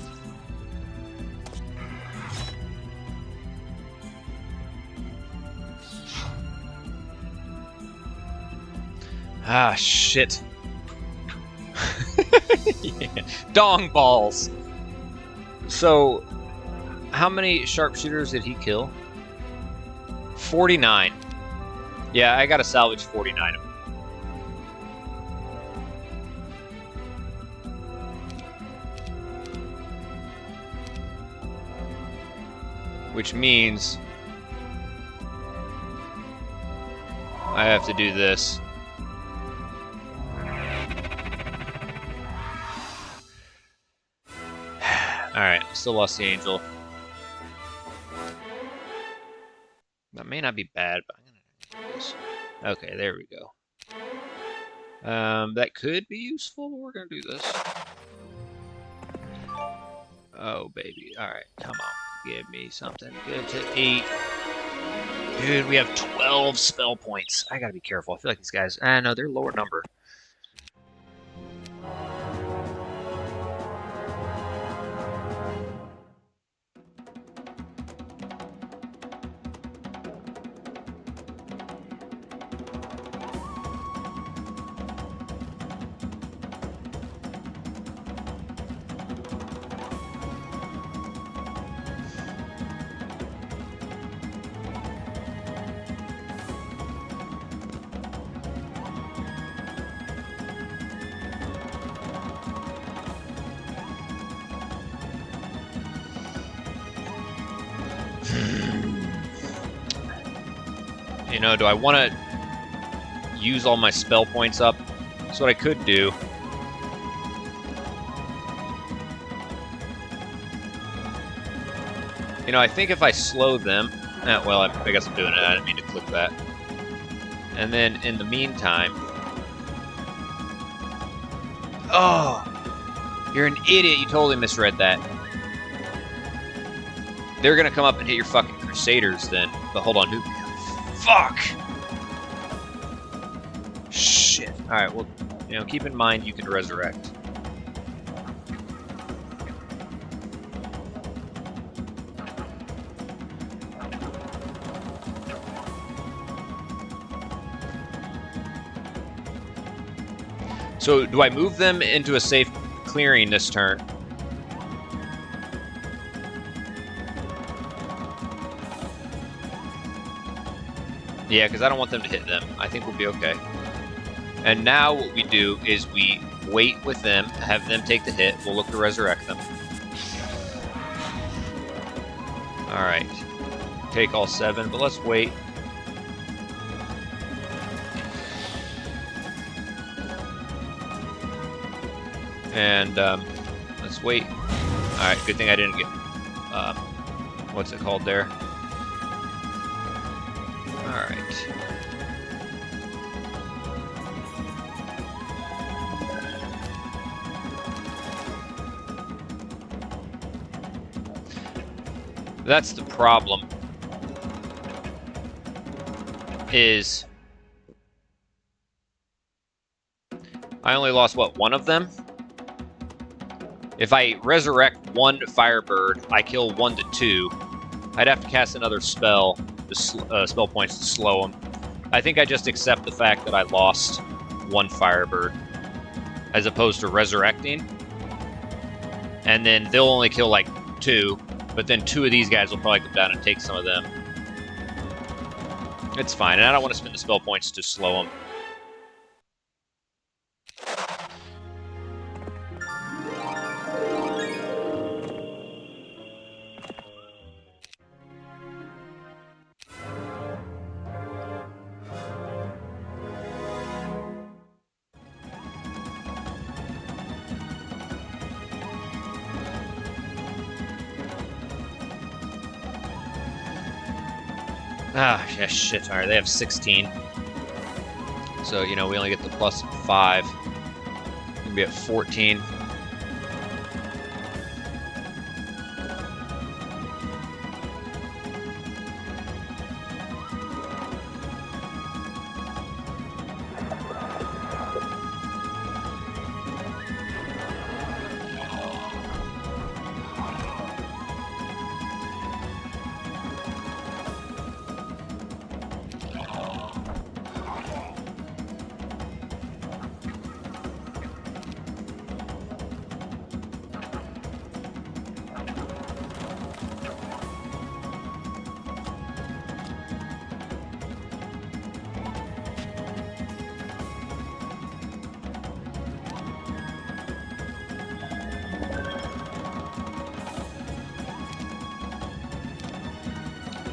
Ah, shit. Yeah. Dong balls. So, how many sharpshooters did he kill? 49. Yeah, I gotta salvage 49 of them. Which means I have to do this. Alright, still lost the angel. That may not be bad, but I'm gonna do this. Okay, there we go. That could be useful, but we're gonna do this. Oh, baby. Alright, come on. Give me something good to eat. Dude, we have 12 spell points. I gotta be careful. I feel like these guys... no, they're lower number. You know, do I want to use all my spell points up? That's what I could do. You know, I think if I slow them... well, I guess I'm doing it. I didn't mean to click that. And then, in the meantime... Oh! You're an idiot. You totally misread that. They're going to come up and hit your fucking Crusaders then. But hold on, who... Fuck! Shit. Alright, well, you know, keep in mind you can resurrect. So, do I move them into a safe clearing this turn? Yeah, because I don't want them to hit them. I think we'll be okay. And now what we do is we wait with them, have them take the hit. We'll look to resurrect them. Alright. Take all 7, but let's wait. And let's wait. Alright, good thing I didn't get... what's it called there? Alright. That's the problem. Is... I only lost, what, one of them? If I resurrect one Firebird, I kill 1 to 2. I'd have to cast another spell, spell points to slow them. I think I just accept the fact that I lost 1 Firebird, as opposed to resurrecting. And then they'll only kill like 2, but then 2 of these guys will probably come down and take some of them. It's fine, and I don't want to spend the spell points to slow them. Ah, yeah, shit. Alright, they have 16. So, you know, we only get the plus 5. We'll be at 14.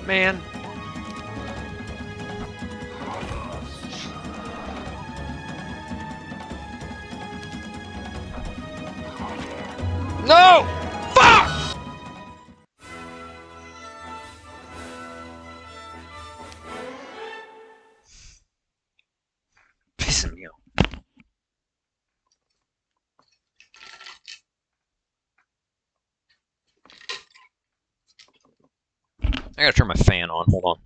Man. No! Fuck! Pissing me off. I gotta turn my fan on. Hold on.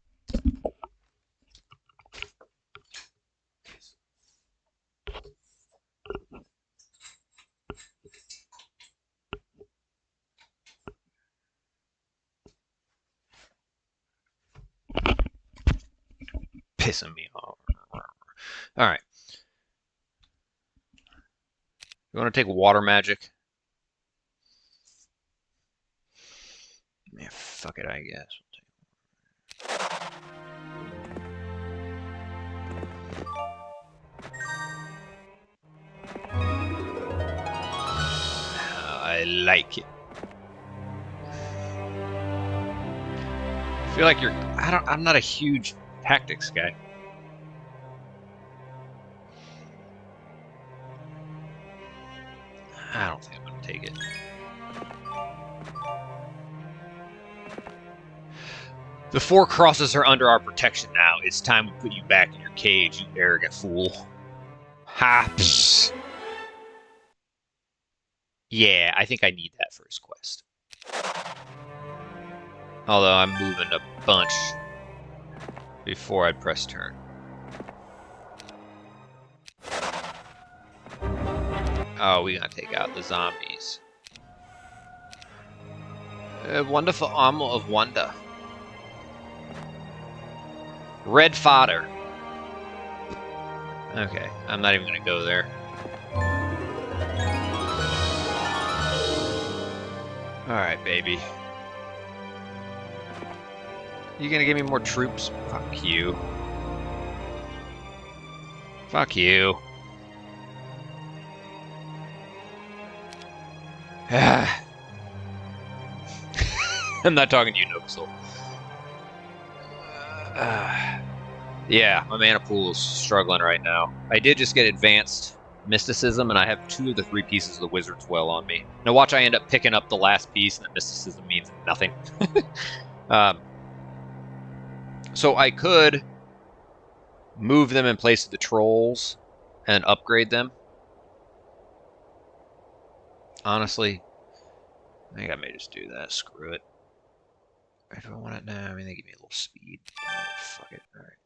Pissing me off. All right. You want to take water magic? Yeah, fuck it, I guess. I like it. I feel like I'm not a huge tactics guy. I don't think I'm gonna take it. The 4 crosses are under our protection now. It's time we put you back in your cage, you arrogant fool. Ha! Psh. Yeah, I think I need that for his quest. Although I'm moving a bunch before I press turn. Oh, we gotta take out the zombies. Wonderful armor of wonder. Red fodder. Okay, I'm not even gonna go there. Alright, baby. You gonna give me more troops? Fuck you. Fuck you. I'm not talking to you, Novasoul. Yeah, my mana pool is struggling right now. I did just get advanced mysticism, and I have 2 of the 3 pieces of the wizard's well on me. Now watch I end up picking up the last piece, and that mysticism means nothing. So I could move them in place of the trolls and upgrade them. Honestly, I think I may just do that. Screw it. Or do I want it now? I mean, they give me a little speed. Fuck it. All right.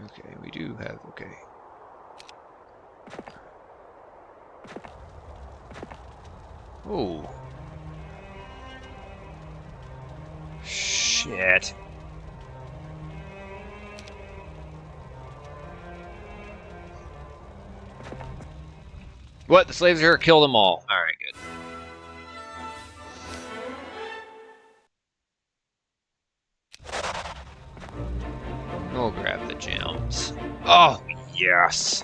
Okay, we do have, okay. Oh. Shit. What? The slaves are here? Kill them all. Alright, good. We'll grab the gems. Oh, yes.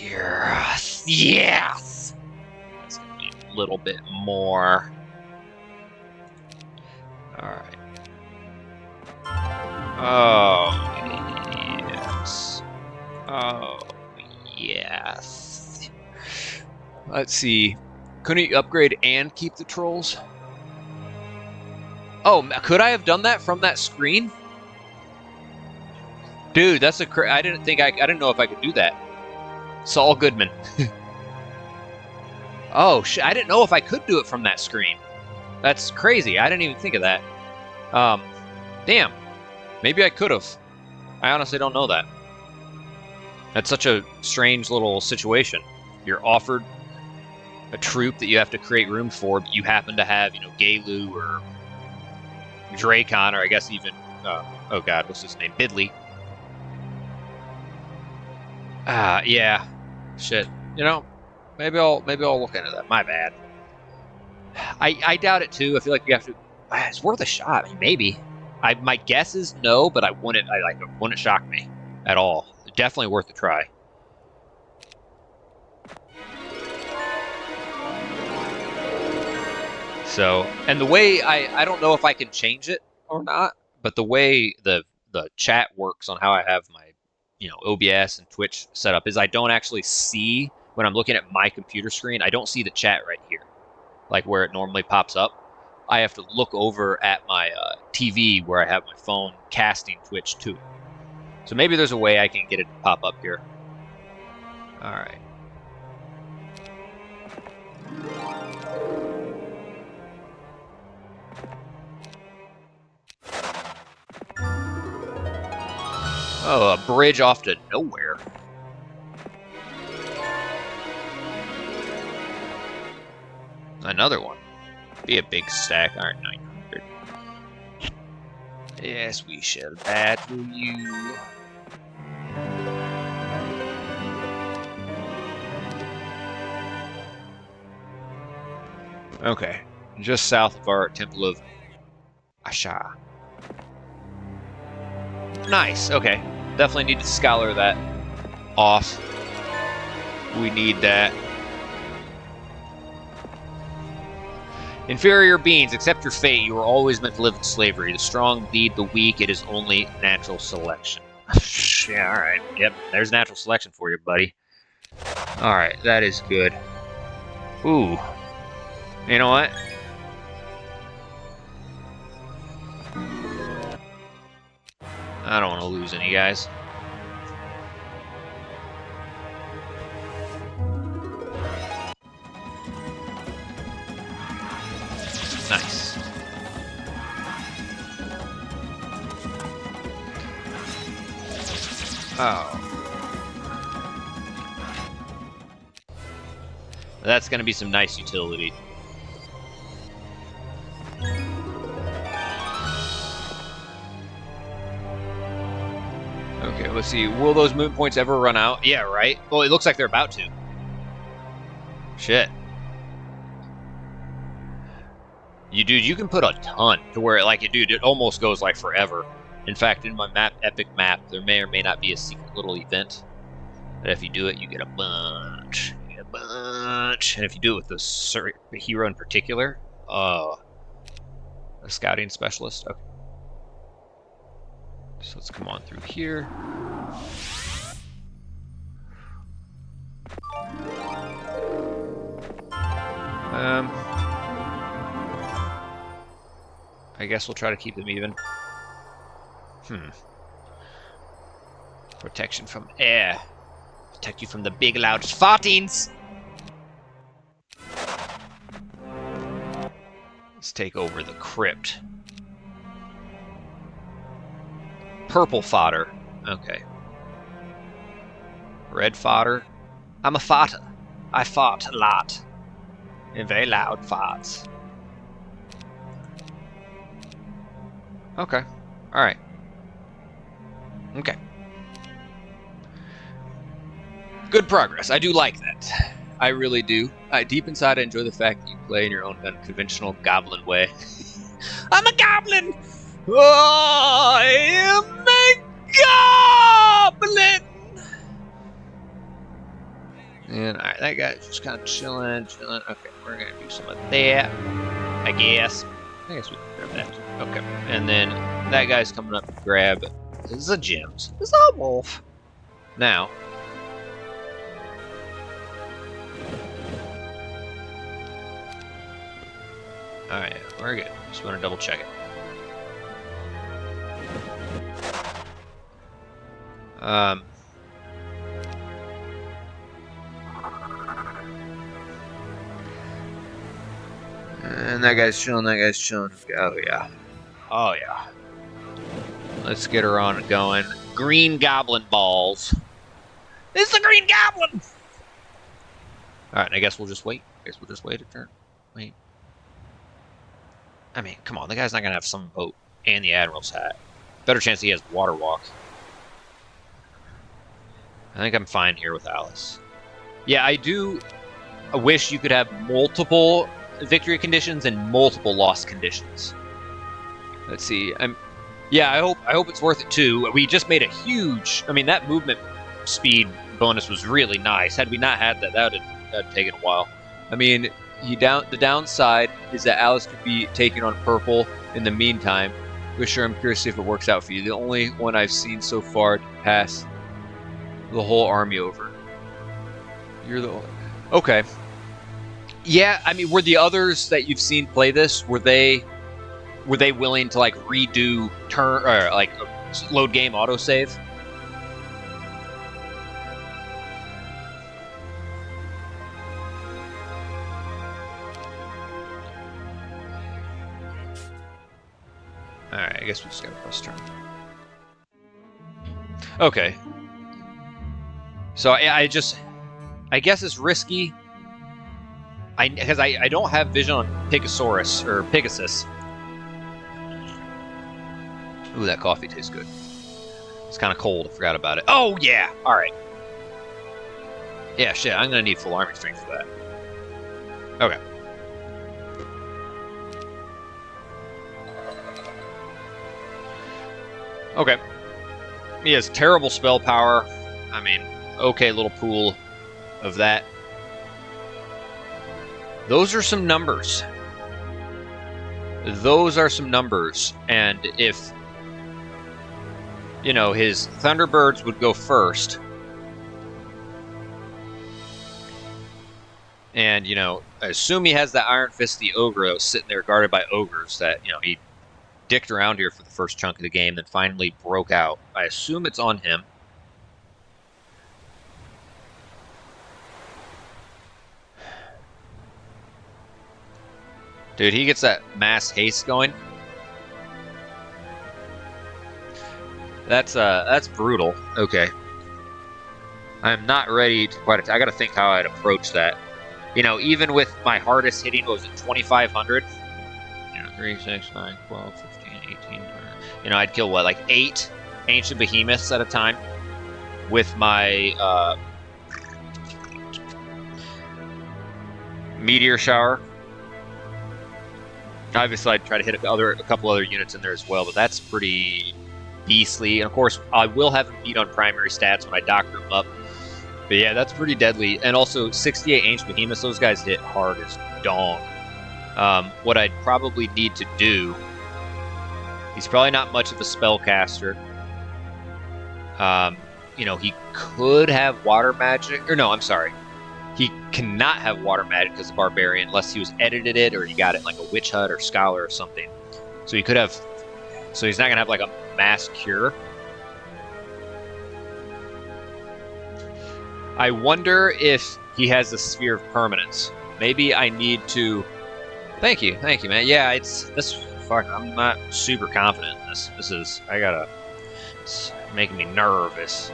Yes. Yes. That's gonna be a little bit more. Alright. Oh, yes. Oh, yes. Let's see. Couldn't you upgrade and keep the trolls? Oh, could I have done that from that screen? Dude, that's I didn't know if I could do that. Saul Goodman. Oh, shit. I didn't know if I could do it from that screen. That's crazy. I didn't even think of that. Damn. Maybe I could have. I honestly don't know that. That's such a strange little situation. You're offered a troop that you have to create room for, but you happen to have, Galu or Dracon, or I guess even, oh god, what's his name? Bidley. Yeah. Shit. Maybe I'll look into that. My bad. I doubt it too. I feel like you have to. It's worth a shot. I mean, maybe. My guess is no, but it wouldn't shock me at all. Definitely worth a try. So, and the way I don't know if I can change it or not, but the way the chat works on how I have my, OBS and Twitch set up is I don't actually see when I'm looking at my computer screen. I don't see the chat right here, like where it normally pops up. I have to look over at my TV where I have my phone casting Twitch to it. So maybe there's a way I can get it to pop up here. All right. Oh, a bridge off to nowhere. Another one. Be a big stack, aren't 900. Yes, we shall battle you. Okay, just south of our Temple of Asha. Nice, okay. Definitely need to scholar that off. We need that. Inferior beings, accept your fate. You were always meant to live in slavery. The strong lead the weak. It is only natural selection. Yeah, alright. Yep, there's natural selection for you, buddy. Alright, that is good. Ooh. You know what? I don't want to lose any guys. Nice. Oh. That's going to be some nice utility. Okay, let's see. Will those moon points ever run out? Yeah, right? Well, it looks like they're about to. Shit. Dude, you can put a ton to where, it almost goes, forever. In fact, in my epic map, there may or may not be a secret little event. But if you do it, you get a bunch. You get a bunch. And if you do it with the hero in particular, a scouting specialist. Okay. So let's come on through here. I guess we'll try to keep them even. Protection from air. Protect you from the big loud fartings. Let's take over the crypt. Purple fodder. Okay. Red fodder. I'm a farter. I fart a lot. In very loud farts. Okay. Alright. Okay. Good progress. I do like that. I really do. Deep inside, I enjoy the fact that you play in your own unconventional goblin way. I'm a goblin! I am a goblin! And alright, that guy's just kind of chilling. Okay, we're gonna do some of that, I guess. I guess we can grab that. Okay, and then that guy's coming up to grab the gems. It's a wolf. Now, alright, we're good. Just want to double check it. And that guy's chilling, Oh, yeah. Oh, yeah. Let's get her on going. Green Goblin balls. It's the Green Goblin! Alright, I guess we'll just wait. A turn. Wait. I mean, come on. The guy's not going to have some boat and the Admiral's hat. Better chance he has Water Walk. I think I'm fine here with Alice. Yeah, I wish you could have multiple victory conditions and multiple loss conditions. Let's see. I hope it's worth it too. We just made a huge. I mean, that movement speed bonus was really nice. Had we not had that, that'd taken a while. I mean, The downside is that Alice could be taken on purple in the meantime. But sure, I'm curious to see if it works out for you. The only one I've seen so far to pass the whole army over. You're the only. Okay. Yeah, I mean, were the others that you've seen play this, were they willing to like redo turn or like load game autosave? Alright, I guess we just gotta press turn. Okay. So I guess it's risky. Because I don't have vision on Pegasaurus or Pegasus. Ooh, that coffee tastes good. It's kind of cold. I forgot about it. Oh yeah. All right. Yeah, shit. I'm gonna need full army strength for that. Okay. Okay. He has terrible spell power. I mean, okay, little pool of that. Those are some numbers. Those are some numbers. And if, you know, his Thunderbirds would go first. And, you know, I assume he has that Iron Fist the Ogre that was sitting there guarded by ogres that, you know, he dicked around here for the first chunk of the game, then finally broke out. I assume it's on him. Dude, he gets that mass haste going. That's brutal. Okay. I'm not ready to quite. I got to think how I'd approach that. You know, even with my hardest hitting, what was it, 2,500? You know, 3, 6, 9, 12, 15, 18, 20. You know, I'd kill what, like 8 ancient behemoths at a time with my meteor shower. Obviously, I'd try to hit a couple other units in there as well, but that's pretty beastly. And of course, I will have him beat on primary stats when I doctor him up. But yeah, that's pretty deadly. And also, 68 ancient behemoths, those guys hit hard as dong. What I'd probably need to do, he's probably not much of a spellcaster. You know, he could have water magic, or no, I'm sorry. He cannot have water magic because of Barbarian unless he was edited it or he got it in like a Witch Hut or Scholar or something. So he could have, so he's not going to have like a mass cure. I wonder if he has a Sphere of Permanence. Maybe I need to... Thank you, man. Yeah, it's fuck, I'm not super confident in this. It's making me nervous.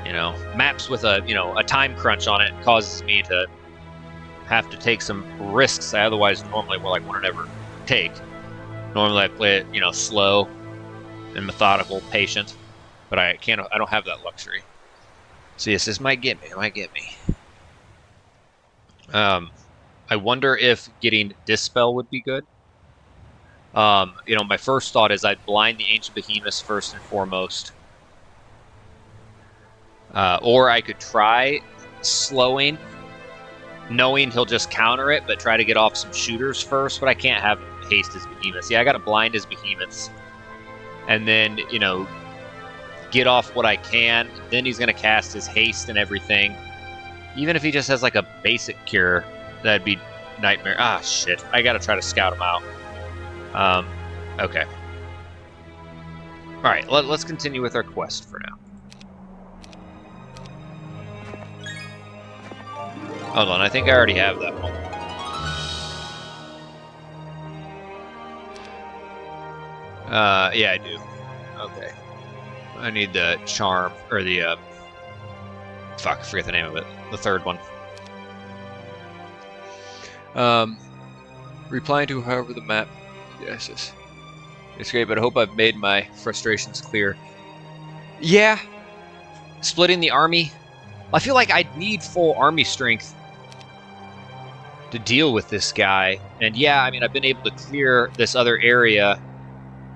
You know, maps with a time crunch on it causes me to have to take some risks I otherwise normally would never take. Normally I play it, you know, slow and methodical, patient, but I don't have that luxury. So yes, this might get me. I wonder if getting Dispel would be good. You know, my first thought is I'd blind the Ancient Behemoths first and foremost. Or I could try slowing, knowing he'll just counter it, but try to get off some shooters first. But I can't have him haste his behemoths. Yeah, I got to blind his behemoths. And then, you know, get off what I can. Then he's going to cast his haste and everything. Even if he just has like a basic cure, that'd be nightmare. Ah, shit. I got to try to scout him out. Okay. All right, let's continue with our quest for now. Hold on, I think I already have that one. Yeah, I do. Okay. I need the charm, or the, fuck, I forget the name of it. The third one. Replying to however the map... Yes. It's great, but I hope I've made my frustrations clear. Yeah. Splitting the army. I feel like I'd need full army strength to deal with this guy. And yeah, I mean, I've been able to clear this other area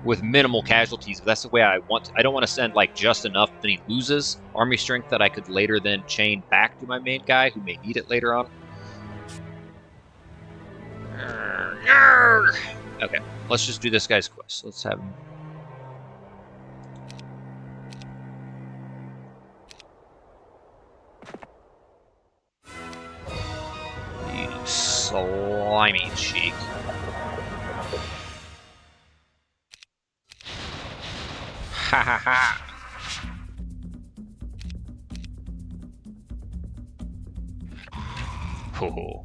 with minimal casualties, but that's the way I want to. I don't want to send like just enough that he loses army strength that I could later then chain back to my main guy who may need it later on. Okay, let's just do this guy's quest. Let's have him. You slimy cheek. Ha ha ha. Oh.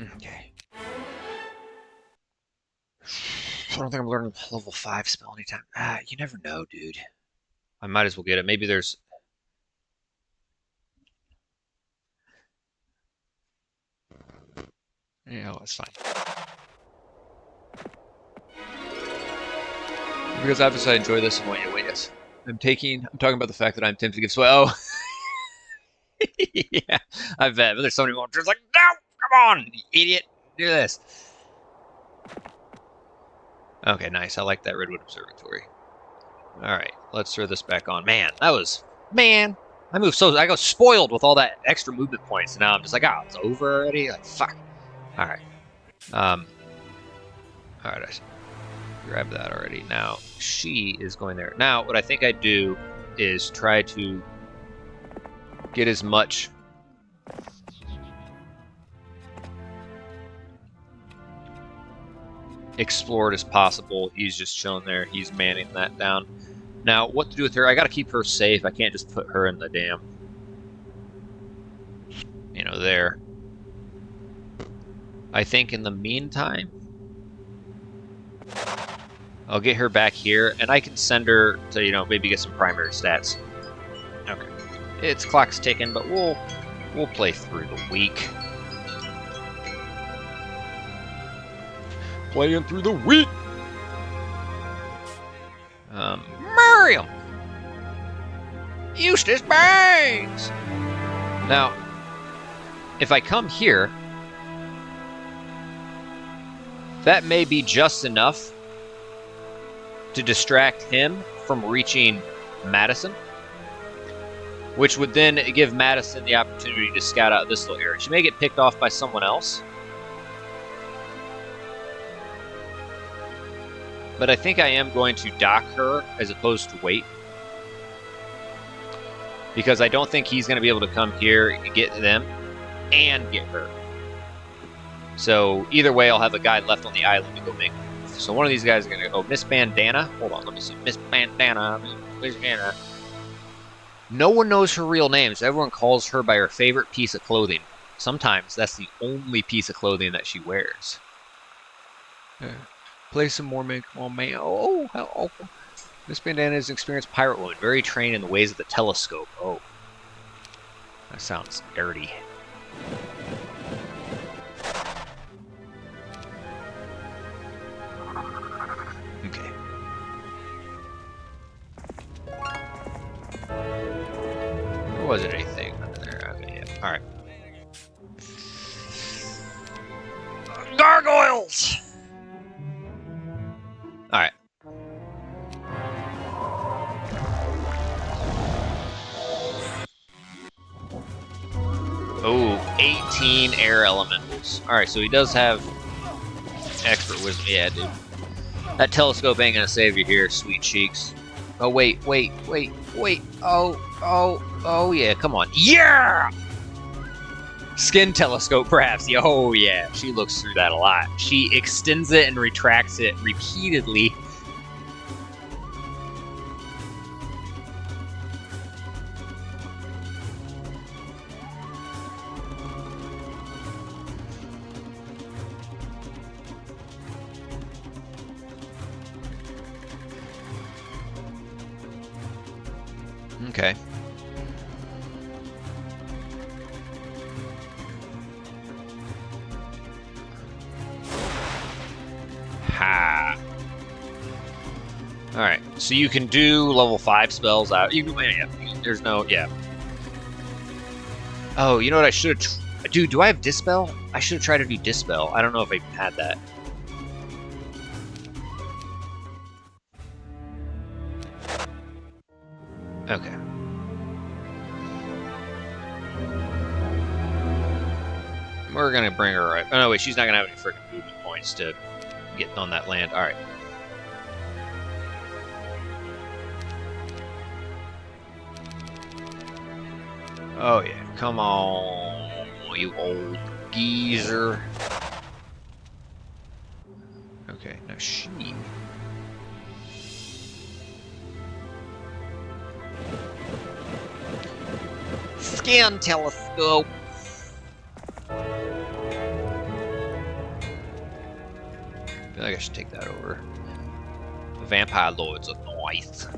Okay. I don't think I'm learning a level 5 spell anytime. You never know, dude. I might as well get it. Maybe there's... Yeah, that's fine. Because obviously I enjoy this and want you to wait us. I'm talking about the fact that I'm tempted to give sway. Oh. Yeah, I bet. But there's so many more. Just like, no, come on, you idiot. Do this. Okay, nice. I like that Redwood Observatory. Alright, let's throw this back on. Man, that was... Man! I got spoiled with all that extra movement points, and now I'm just like, oh, it's over already? Like, fuck. Alright. Alright, I grabbed that already. Now, she is going there. Now, what I think I'd do is try to get as much... explored as possible. He's just chilling there. He's manning that down. Now, what to do with her? I gotta keep her safe. I can't just put her in the damn... You know, there. I think in the meantime... I'll get her back here, and I can send her to, you know, maybe get some primary stats. Okay. It's clock's ticking, but we'll play through the week. Playing through the week! Miriam! Eustace Banks! Now, if I come here, that may be just enough to distract him from reaching Madison, which would then give Madison the opportunity to scout out this little area. She may get picked off by someone else, but I think I am going to dock her as opposed to wait, because I don't think he's going to be able to come here and get them and get her. So either way, I'll have a guy left on the island to go make them. So one of these guys is going to go, Miss Bandana. Hold on, let me see. Miss Bandana. Miss Bandana. No one knows her real name, so everyone calls her by her favorite piece of clothing. Sometimes that's the only piece of clothing that she wears. Play some more make on man. Oh. Miss Bandana is an experienced pirate woman, very trained in the ways of the telescope. Oh. That sounds dirty. Okay. Or was it anything under there? Okay, yeah. Alright. Gargoyles! Alright. Oh, 18 air elementals. Alright, so he does have expert wisdom. Yeah, dude. That telescope ain't gonna save you here, sweet cheeks. Oh, wait. Oh, yeah, come on. Yeah! Skin telescope, perhaps. Oh, yeah. She looks through that a lot. She extends it and retracts it repeatedly. Okay. Ha. Alright, so you can do level 5 spells out. You can, yeah, there's no, yeah. Oh, you know what I should have Dude, do I have Dispel? I should have tried to do Dispel. I don't know if I even had that. Okay. We're gonna bring her right. Oh no, wait, she's not gonna have any freaking movement points to get on that land. All right. Oh yeah, come on, you old geezer. Okay, now she. Scan telescope. I feel like I should take that over. The vampire lords are nice.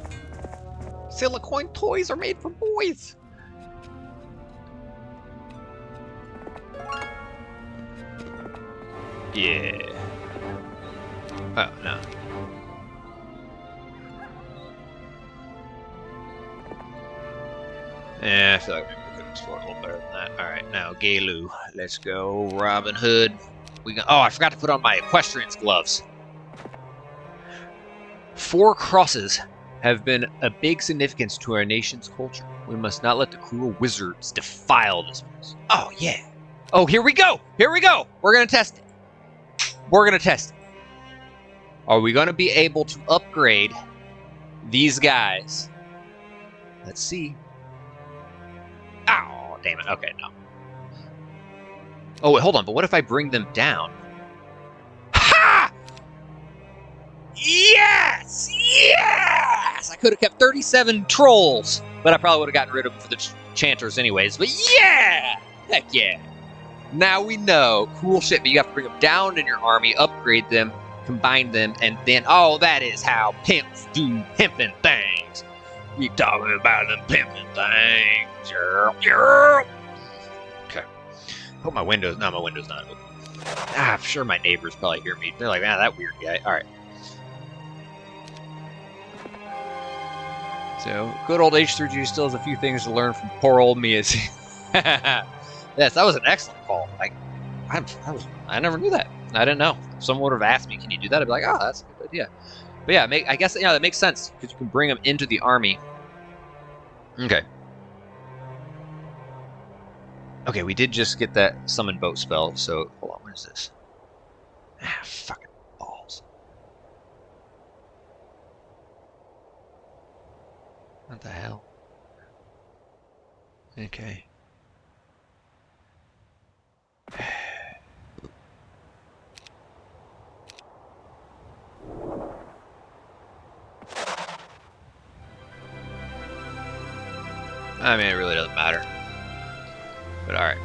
Silicone toys are made for boys. Yeah. Oh, no. Yeah, I feel like maybe we could explore a little better than that. Alright, now Galu. Let's go. Robin Hood. Oh, I forgot to put on my equestrian's gloves. 4 crosses have been a big significance to our nation's culture. We must not let the cruel wizards defile this place. Oh, yeah. Oh, here we go. Here we go. We're going to test it. We're going to test it. Are we going to be able to upgrade these guys? Let's see. Oh, damn it. Okay, no. Oh, wait, hold on. But what if I bring them down? Ha! Yes! Yes! I could have kept 37 trolls, but I probably would have gotten rid of them for the chanters anyways. But yeah! Heck yeah. Now we know. Cool shit, but you have to bring them down in your army, upgrade them, combine them, and then, oh, that is how pimps do pimping things. We talking about them pimping things. Okay. Hope my window's, no, my window's not open. Ah, I'm sure my neighbors probably hear me. They're like, man, that weird guy. All right. So, good old H3G still has a few things to learn from poor old me. Yes, that was an excellent call. Like, I never knew that. I didn't know. If someone would have asked me, "Can you do that?" I'd be like, "Oh, that's a good idea." But yeah, I guess that makes sense because you can bring them into the army. Okay. Okay, we did just get that summon boat spell. So hold on, what is this? Ah, fucking balls. What the hell? Okay. I mean, it really doesn't matter. But alright.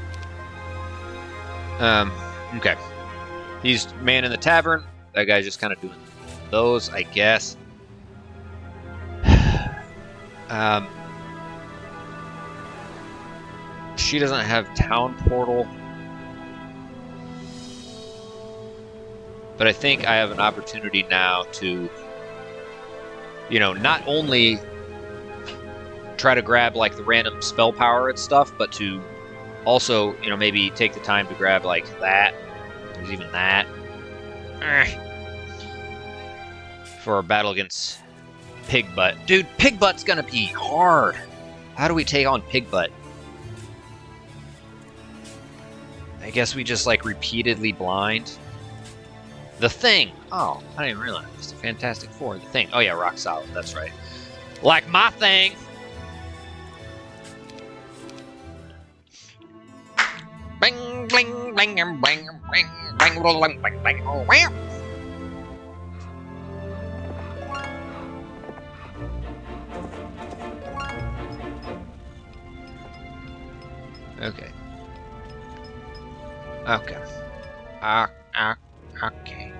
Okay. He's man in the tavern. That guy's just kind of doing those, I guess. She doesn't have town portal. But I think I have an opportunity now to, not only try to grab like the random spell power and stuff, but to also, maybe take the time to grab like that. There's even that. For a battle against Pigbutt. Dude, Pigbutt's gonna be hard. How do we take on Pigbutt? I guess we just like repeatedly blind. The Thing. Oh, I didn't even realize. It's the Fantastic Four. The Thing. Oh yeah, rock solid. That's right. Like my thing. Bing, bling, bling, bling, bling, bling, bling, bling, bling, bling. Okay. Okay. Okay.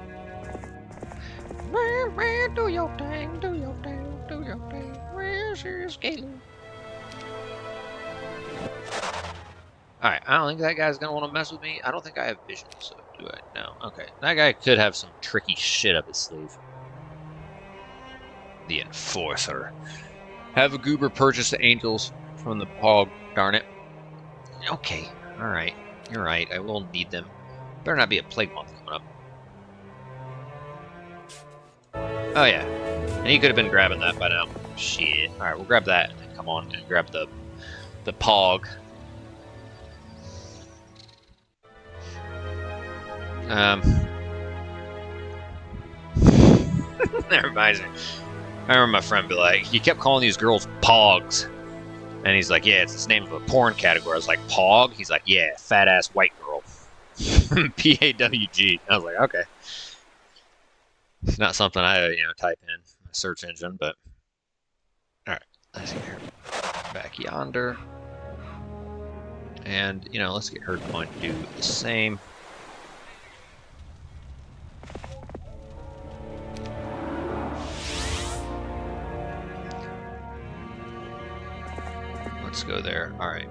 Do your thing, do your thing, do your thing. Where's your scaling? Alright, I don't think that guy's gonna want to mess with me. I don't think I have vision, so do I? No. Okay. That guy could have some tricky shit up his sleeve. The Enforcer. Have a goober purchase the angels from the hog, darn it. Okay, alright. You're right, I will need them. Better not be a plague month coming up. Oh yeah, and he could have been grabbing that by now. Shit. Alright, we'll grab that and then come on and grab the Pog. That reminds me. I remember my friend be like, he kept calling these girls Pogs. And he's like, yeah, it's the name of a porn category. I was like, Pog? He's like, yeah, fat ass white girl. P-A-W-G. I was like, okay. It's not something I, type in a search engine, but alright, let's see here. Back yonder. And, let's get her going to do the same. Let's go there. Alright.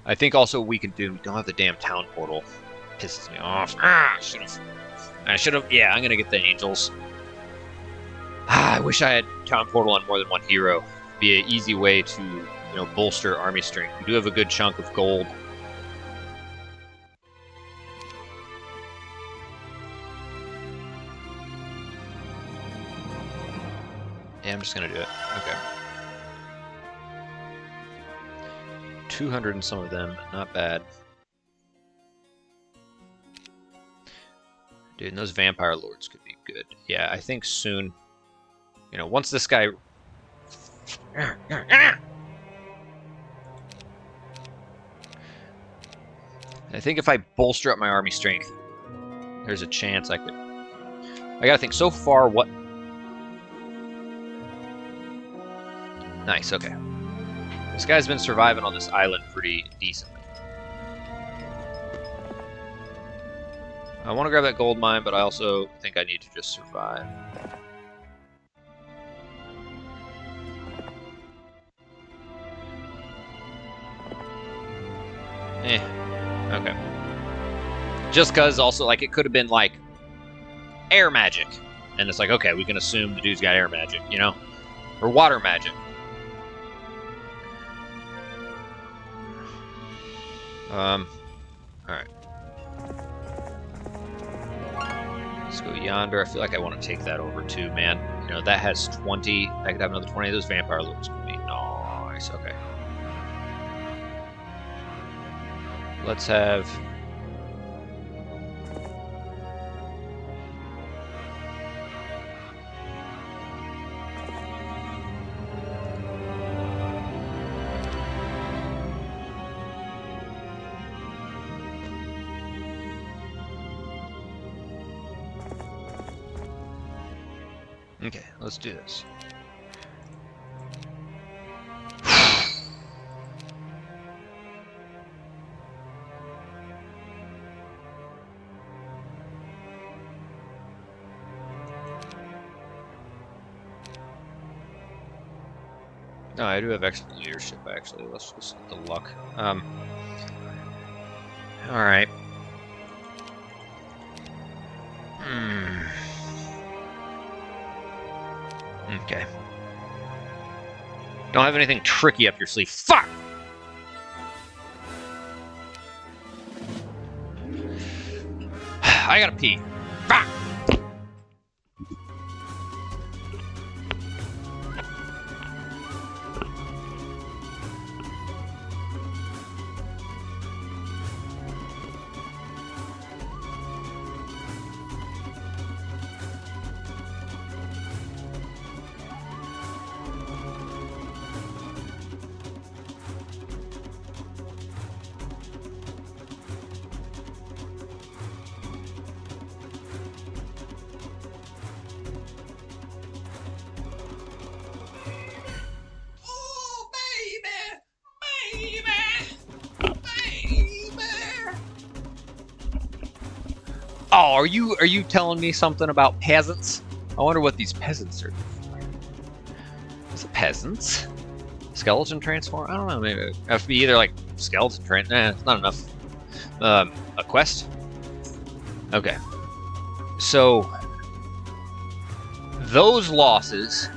I think also we can do, we don't have the damn town portal. Pisses me off. I should have, yeah, I'm going to get the angels. I wish I had town portal on more than one hero. Be an easy way to, bolster army strength. We do have a good chunk of gold. Yeah, I'm just going to do it. Okay. 200 and some of them, not bad. Dude, and those vampire lords could be good. Yeah, I think soon, once this guy... I think if I bolster up my army strength, there's a chance I could... I gotta think, so far, what... Nice, okay. This guy's been surviving on this island pretty decently. I want to grab that gold mine, but I also think I need to just survive. Okay. Just because also, like, it could have been, like, air magic. And it's like, okay, we can assume the dude's got air magic, Or water magic. Alright. Let's go yonder. I feel like I want to take that over too, man. That has 20. I could have another 20 of those vampire lords could be nice. Okay. Let's have... Okay, let's do this. No, I do have excellent leadership, actually. Let's just get the luck. Alright. Okay. Don't have anything tricky up your sleeve. Fuck! I gotta pee. Fuck! Oh, are you telling me something about peasants? I wonder what these peasants are doing. Is it peasants? Skeleton transform? I don't know, maybe it have to be either like skeleton it's not enough. A quest? Okay. So those losses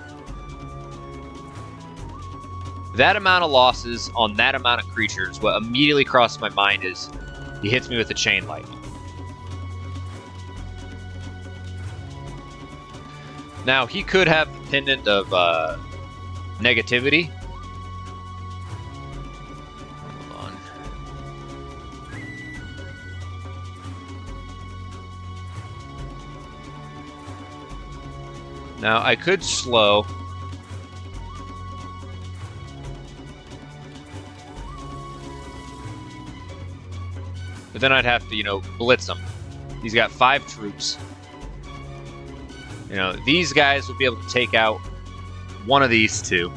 That amount of losses on that amount of creatures, what immediately crosses my mind is he hits me with a chain light. Now, he could have the pendant of negativity. Hold on. Now, I could slow. But then I'd have to, you know, blitz him. He's got 5 troops. You know, these guys will be able to take out one of these two.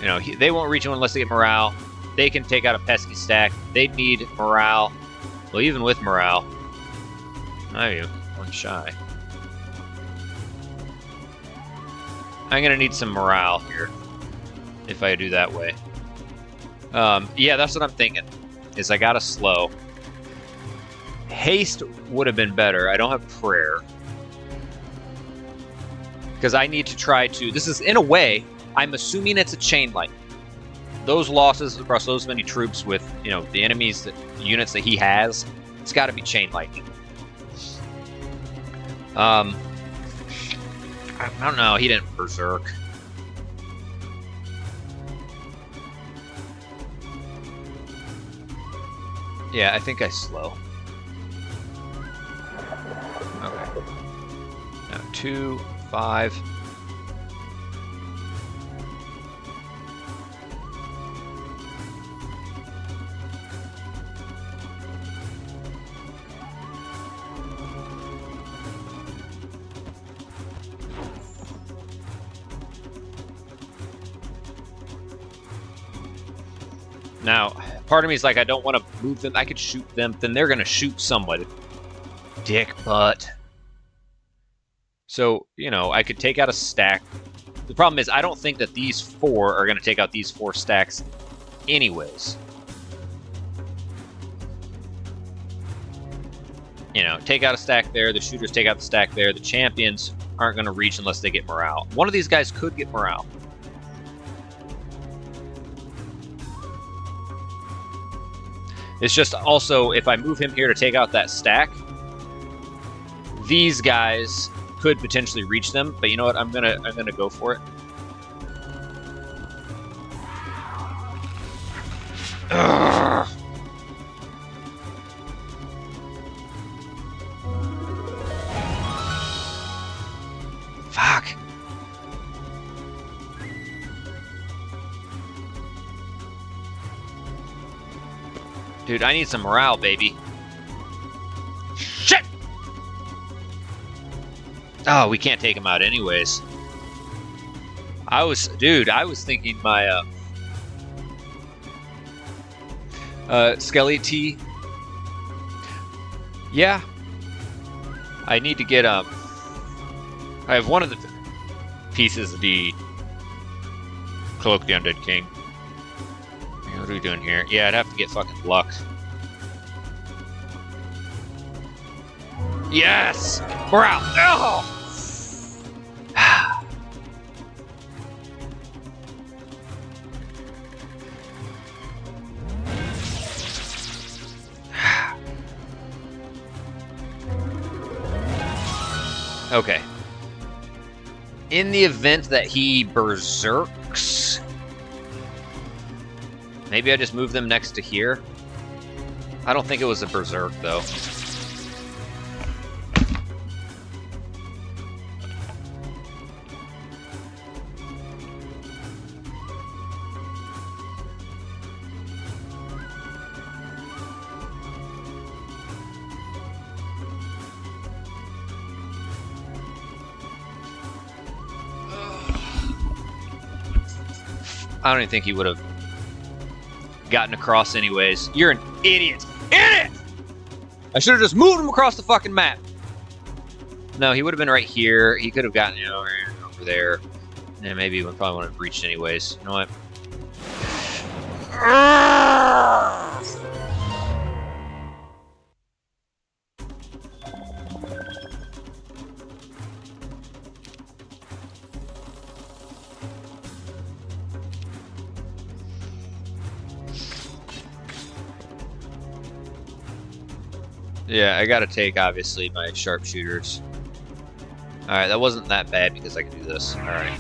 You know, they won't reach him unless they get morale. They can take out a pesky stack. They'd need morale. Well, even with morale, I one shy. I'm gonna need some morale here if I do that way. Yeah, that's what I'm thinking. Is I gotta slow. Haste would have been better. I don't have prayer. Because I need to try to... This is, in a way, I'm assuming it's a chain light. Those losses across those many troops with, you know, the enemies, the units that he has, it's got to be chain lightning. I don't know. He didn't berserk. Yeah, I think I slow. Okay. Now 2, 5. Now, part of me is like, I don't want to move them. I could shoot them. Then they're going to shoot somebody. Dick butt. So, you know, I could take out a stack. The problem is, I don't think that these 4 are going to take out these 4 stacks anyways. You know, take out a stack there. The shooters take out the stack there. The champions aren't going to reach unless they get morale. One of these guys could get morale. It's just also, if I move him here to take out that stack, these guys could potentially reach them. But you know what? I'm gonna go for it. Ugh. Fuck. Dude, I need some morale, baby. Shit! Oh, we can't take him out anyways. I was thinking my, Skelly T. Yeah. I need to get, I have one of the pieces of the Cloak the Undead King. What are we doing here? Yeah, I'd have to get fucking luck. Yes! Morale! Oh! Okay. In the event that he berserks... Maybe I just move them next to here. I don't think it was a berserk, though. I don't even think he would have gotten across anyways. You're an idiot. Idiot! I should have just moved him across the fucking map. No, he would have been right here. He could have gotten, you know, over there. And maybe we probably wouldn't have reached anyways. You know what? Yeah, I gotta take, obviously, my sharpshooters. Alright, that wasn't that bad because I can do this. Alright.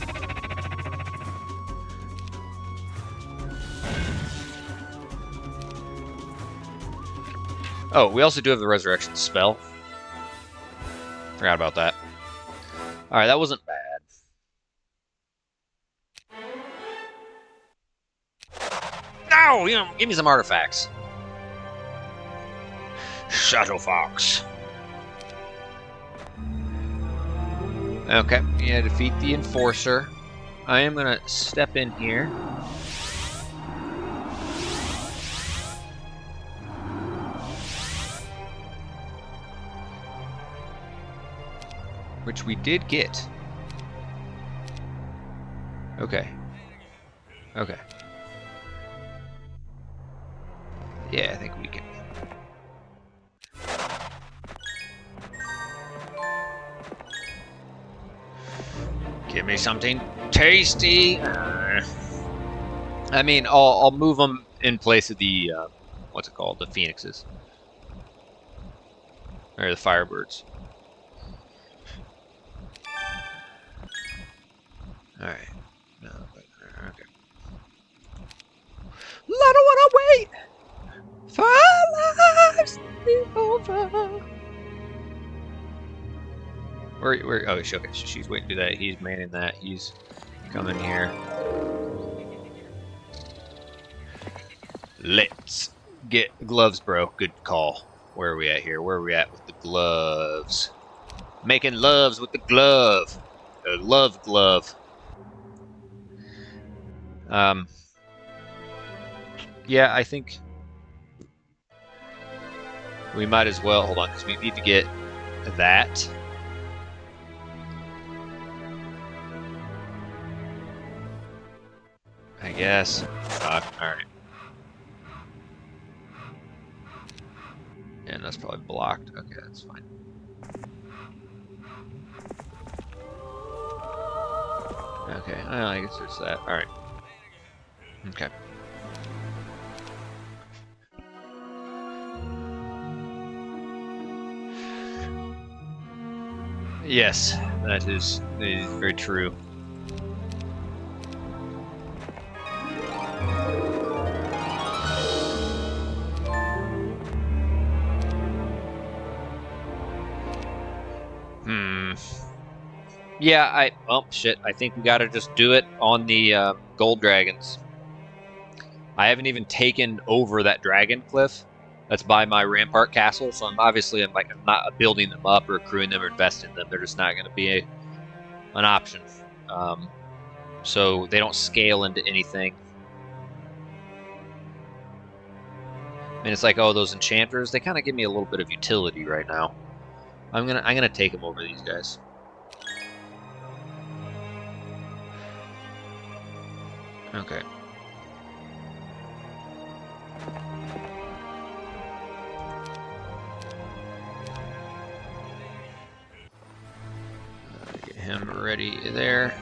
Oh, we also do have the resurrection spell. Forgot about that. Alright, that wasn't bad. No! You know, give me some artifacts. Shadow Fox. Okay, yeah, defeat the Enforcer. I am gonna step in here. Which we did get. Okay. Okay. Yeah, I think we can. Give me something tasty. I mean, I'll move them in place of the what's it called? The phoenixes or the firebirds. All right. No, but, okay. I don't want to wait. 5 lives to be over. Where? Oh, okay. She's waiting to do that. He's manning that. He's coming here. Let's get gloves, bro. Good call. Where are we at here? Where are we at with the gloves? Making loves with the glove. The love glove. Yeah, I think we might as well. Hold on, because we need to get that. I guess. Alright. And that's probably blocked. Okay, that's fine. Okay, well, I guess there's that. Alright. Okay. Yes, that is very true. Yeah, well, shit. I think we gotta just do it on the gold dragons. I haven't even taken over that dragon cliff. That's by my rampart castle, so I'm not building them up or accruing them or investing in them. They're just not going to be an option. So they don't scale into anything. And it's like, oh, those enchanters, they kind of give me a little bit of utility right now. I'm gonna take them over these guys. Okay. Get him ready there.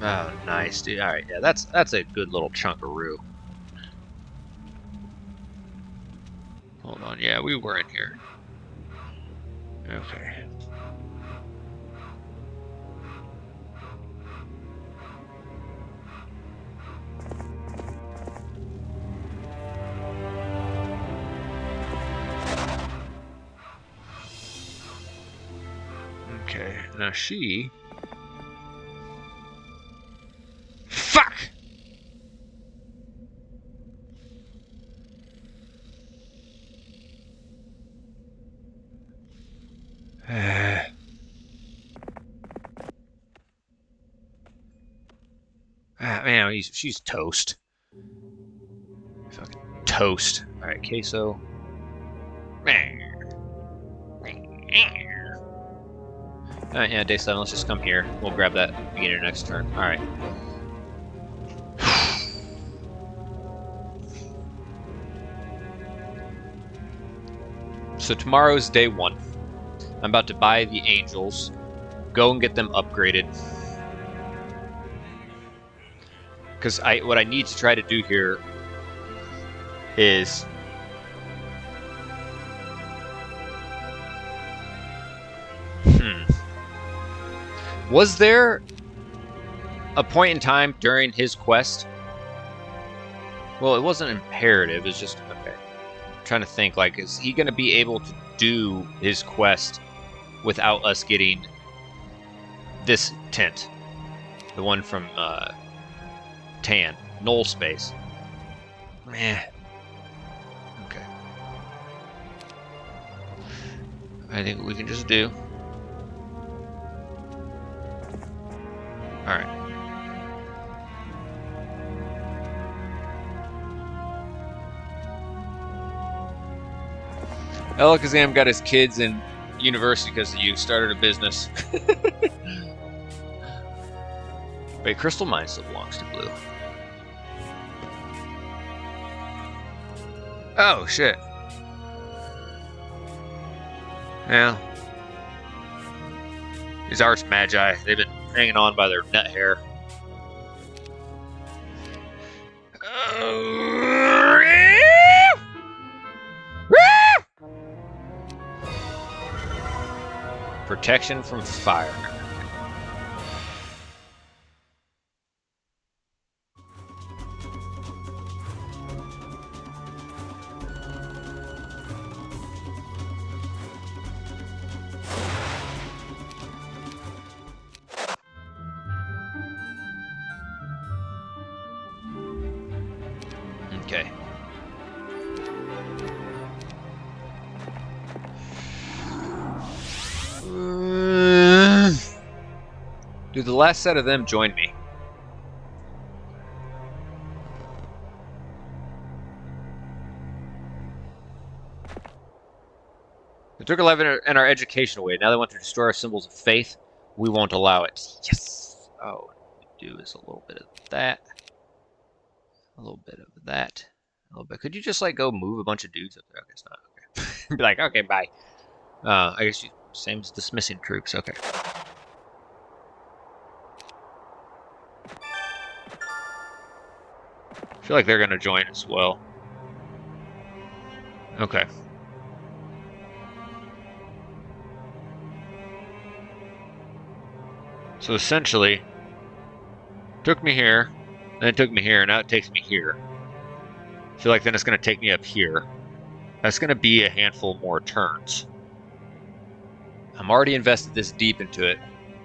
Oh, nice, dude. All right, yeah, that's a good little chunkaroo. Hold on, yeah, we were in here. Okay. Okay, now she... Fuck! Man, she's toast. Fucking toast. Alright, queso. Alright, yeah, day 7, let's just come here. We'll grab that beginning of next turn. Alright. So tomorrow's day 1. I'm about to buy the angels. Go and get them upgraded. Because what I need to try to do here is was there a point in time during his quest? Well, it wasn't imperative. It's just okay. I'm trying to think. Like, is he going to be able to do his quest without us getting this tent, the one from Tan Knoll Space? Meh. Okay. I think we can just do. All right. Alakazam got his kids in university because you started a business. Wait, Crystal Mine still belongs to Blue. Oh, shit. Yeah. These Arch Magi, they've been hanging on by their nut hair. Protection from fire. Okay. Dude, the last set of them joined me. They took 11 and our education away. Now they want to destroy our symbols of faith. We won't allow it. Yes! Oh, what we do is a little bit of that. A little bit of that. A little bit. Could you just, like, go move a bunch of dudes up there? Okay, it's not. Okay. Be like, okay, bye. I guess you... Same as dismissing troops. Okay. I feel like they're going to join as well. Okay. So essentially, took me here, then it took me here, now it takes me here. I feel like then it's going to take me up here. That's going to be a handful more turns. I'm already invested this deep into it.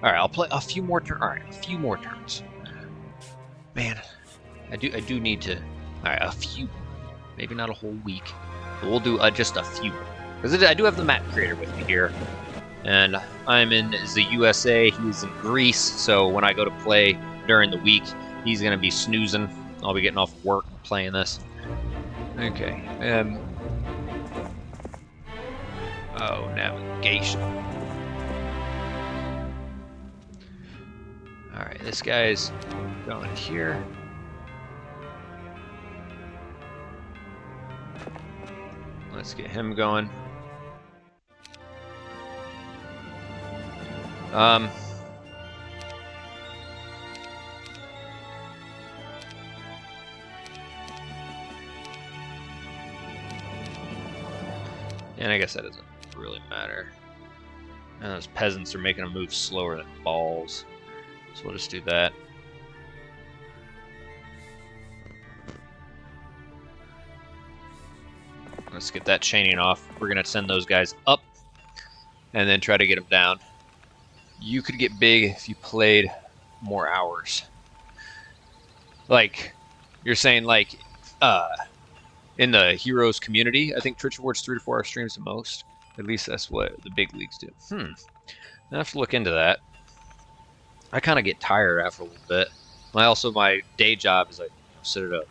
All right, I'll play a few more turns. All right, a few more turns. Man, I do need to. All right, a few, maybe not a whole week, but we'll do just a few. Because I do have the map creator with me here, and I'm in the USA. He's in Greece, so when I go to play during the week, he's gonna be snoozing. I'll be getting off work and playing this. Okay. Oh, navigation. All right, this guy's going here. Let's get him going. And I guess that doesn't really matter. And those peasants are making them move slower than balls. So we'll just do that. Let's get that chaining off. We're going to send those guys up and then try to get them down. You could get big if you played more hours. Like, you're saying, like, in the Heroes community, I think Twitch awards 3 to 4 hour streams the most. At least that's what the big leagues do. I have to look into that. I kind of get tired after a little bit. My day job is I sit at a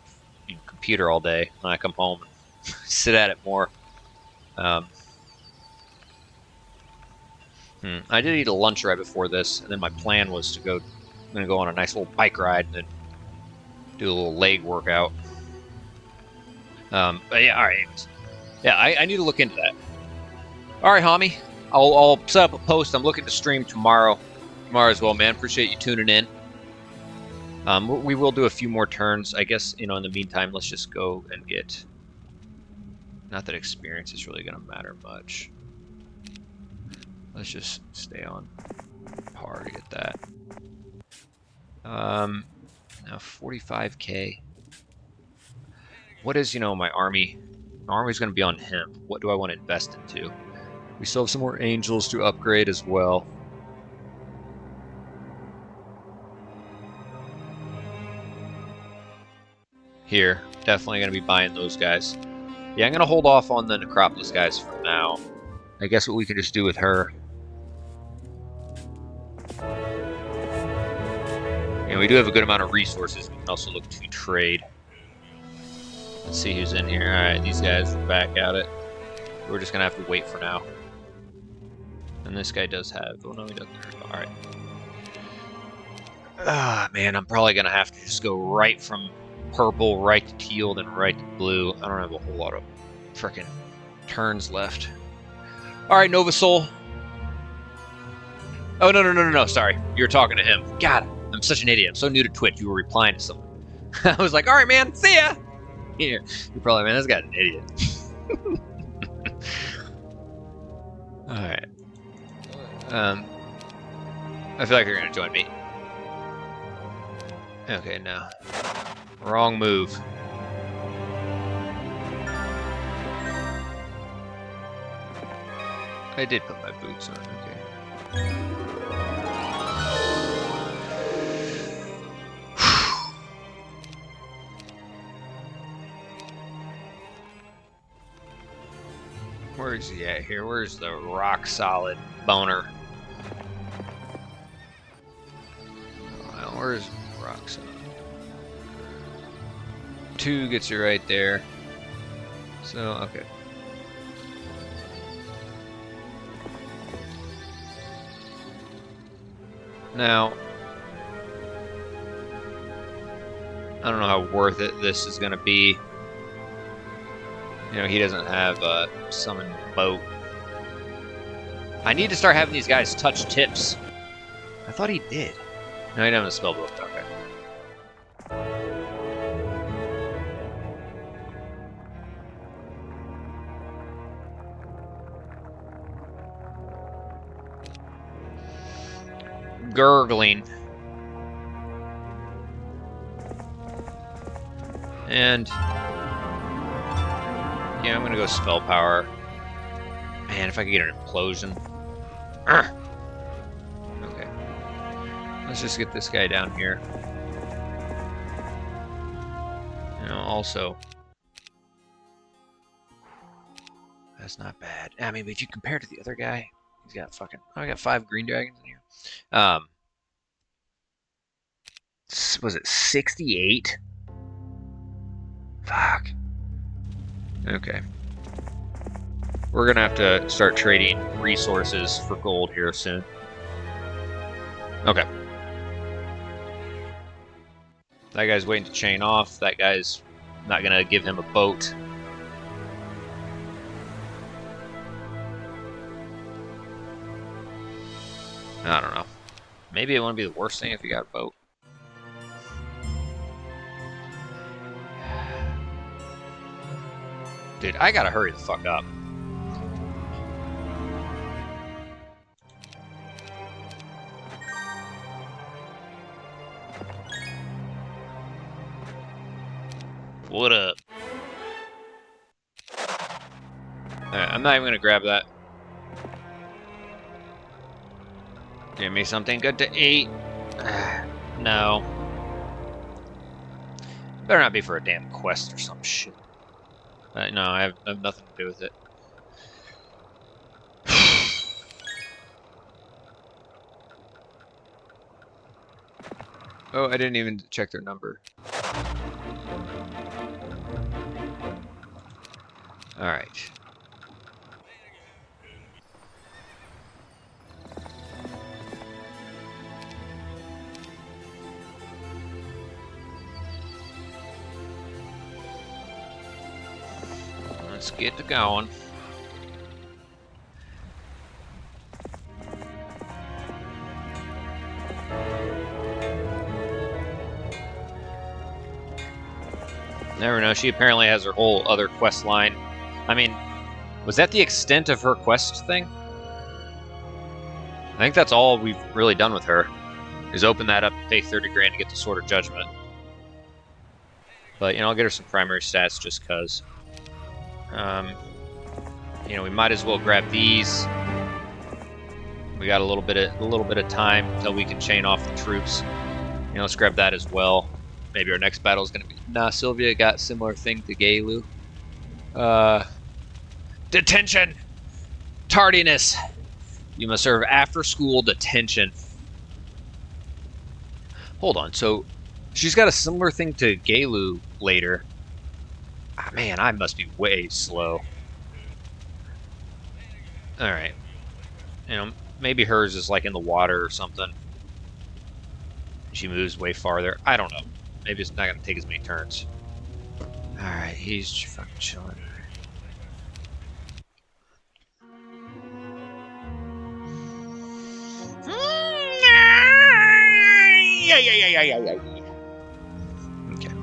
computer all day. When I come home and sit at it more. I did eat a lunch right before this, and then my plan was to go. I'm gonna go on a nice little bike ride and then do a little leg workout. But yeah, all right. Yeah, I need to look into that. All right, homie. I'll set up a post. I'm looking to stream tomorrow as well, man. Appreciate you tuning in. We will do a few more turns, I guess. In the meantime, let's just go and get Not that experience is really going to matter much. Let's just stay on par to get that. Now 45K. What is, you know, my army? My army's going to be on hemp. What do I want to invest into? We still have some more angels to upgrade as well. Here, definitely going to be buying those guys. Yeah, I'm going to hold off on the Necropolis guys for now. I guess what we can just do with her. And we do have a good amount of resources. We can also look to trade. Let's see who's in here. Alright, these guys are back at it. We're just going to have to wait for now. And this guy does have... Oh, no, he doesn't. Alright. Ah, man, I'm probably going to have to just go right from purple, right to teal, then right to blue. I don't have a whole lot of frickin' turns left. Alright, Novasoul. Oh, no, sorry. You were talking to him. God, I'm such an idiot. I'm so new to Twitch. You were replying to someone. I was like, alright, man, see ya! Here. You're probably, man, this guy's an idiot. Alright. I feel like you're gonna join me. Okay, no. Wrong move. I did put my boots on, okay. Where's he at here? Where's the rock solid boner? Well, where's rock solid? 2 gets you right there. So, okay. Now, I don't know how worth it this is going to be. You know, he doesn't have a summon boat. I need to start having these guys touch tips. I thought he did. No, he doesn't have a spell book. Okay. Gurgling. And yeah, I'm gonna go spell power. Man, if I could get an implosion. Okay. Let's just get this guy down here. You know, also, that's not bad. I mean, but if you compare it to the other guy, he's got fucking. Oh, I got 5 green dragons in here. Was it 68? Fuck. Okay. We're gonna have to start trading resources for gold here soon. Okay. That guy's waiting to chain off. That guy's not gonna give him a boat. I don't know. Maybe it wouldn't be the worst thing if he got a boat. Dude, I gotta hurry the fuck up. What up? Alright, I'm not even gonna grab that. Give me something good to eat. No. Better not be for a damn quest or some shit. No, I have nothing to do with it. Oh, I didn't even check their number. Alright. Let's get to going. Never know. She apparently has her whole other quest line I mean, was that the extent of her quest thing? I think that's all we've really done with her, is open that up, pay 30 grand to get the Sword of Judgment. But, you know, I'll get her some primary stats just because. You know, we might as well grab these. We got a little bit of time until we can chain off the troops. You know, let's grab that as well. Maybe our next battle is going to be... Nah, Sylvia got similar thing to Gailu. Detention! Tardiness! You must serve after-school detention. Hold on, so she's got a similar thing to Gailu later. Ah, man, I must be way slow. Alright. You know, maybe hers is like in the water or something. She moves way farther. I don't know. Maybe it's not going to take as many turns. Alright, he's fucking chilling. Okay.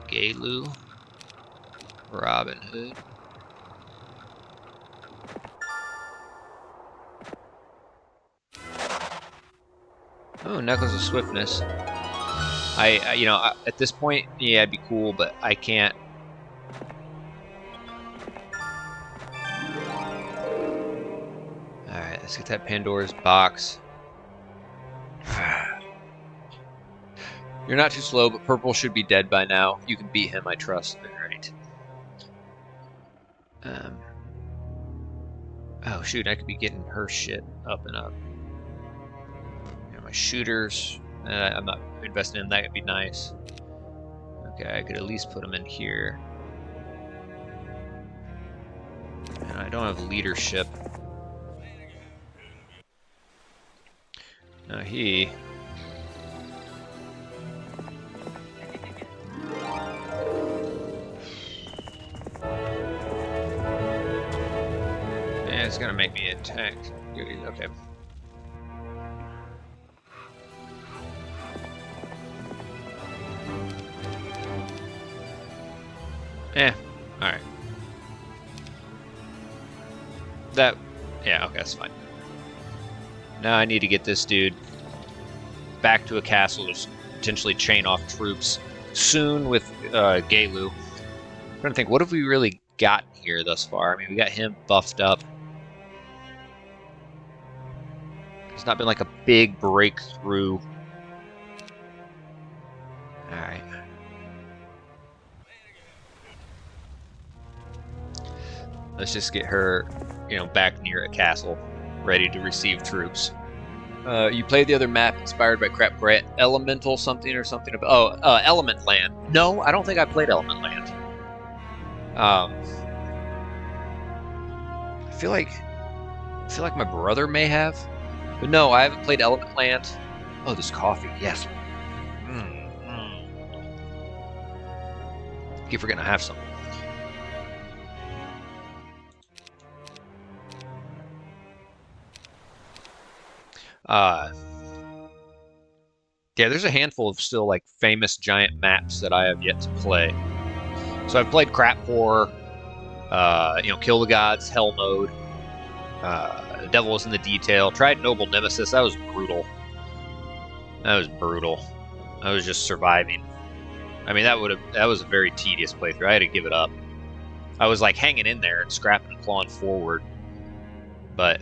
Gailu. Robin Hood. Oh, Knuckles of Swiftness. You know, at this point, yeah, it'd be cool, but I can't. Alright, let's get that Pandora's box. You're not too slow, but Purple should be dead by now. You can beat him, I trust. Alright. Oh, shoot, I could be getting her shit up and up. You know, my shooters. I'm not investing in that. Would be nice. Okay, I could at least put them in here. And I don't have leadership. Now he... Yeah, it's gonna make me a tank. Okay. Alright. That... Yeah, okay, that's fine. Now I need to get this dude back to a castle to potentially chain off troops soon with Gailu. I'm trying to think, what have we really gotten here thus far? I mean, we got him buffed up. It's not been like a big breakthrough. Alright. Let's just get her, you know, back near a castle, ready to receive troops. You played the other map inspired by Crap Grant, Elemental something or something. Element Land. No, I don't think I played Element Land. I feel like my brother may have, but no, I haven't played Element Land. Oh, this coffee, yes. Keep forgetting I have some. Yeah, there's a handful of still like famous giant maps that I have yet to play. So I've played Crap Horror, you know, Kill the Gods, Hell Mode, The Devil is in the Detail. Tried Noble Nemesis. That was brutal. That was brutal. I was just surviving. I mean, that was a very tedious playthrough. I had to give it up. I was like hanging in there and scrapping and clawing forward, but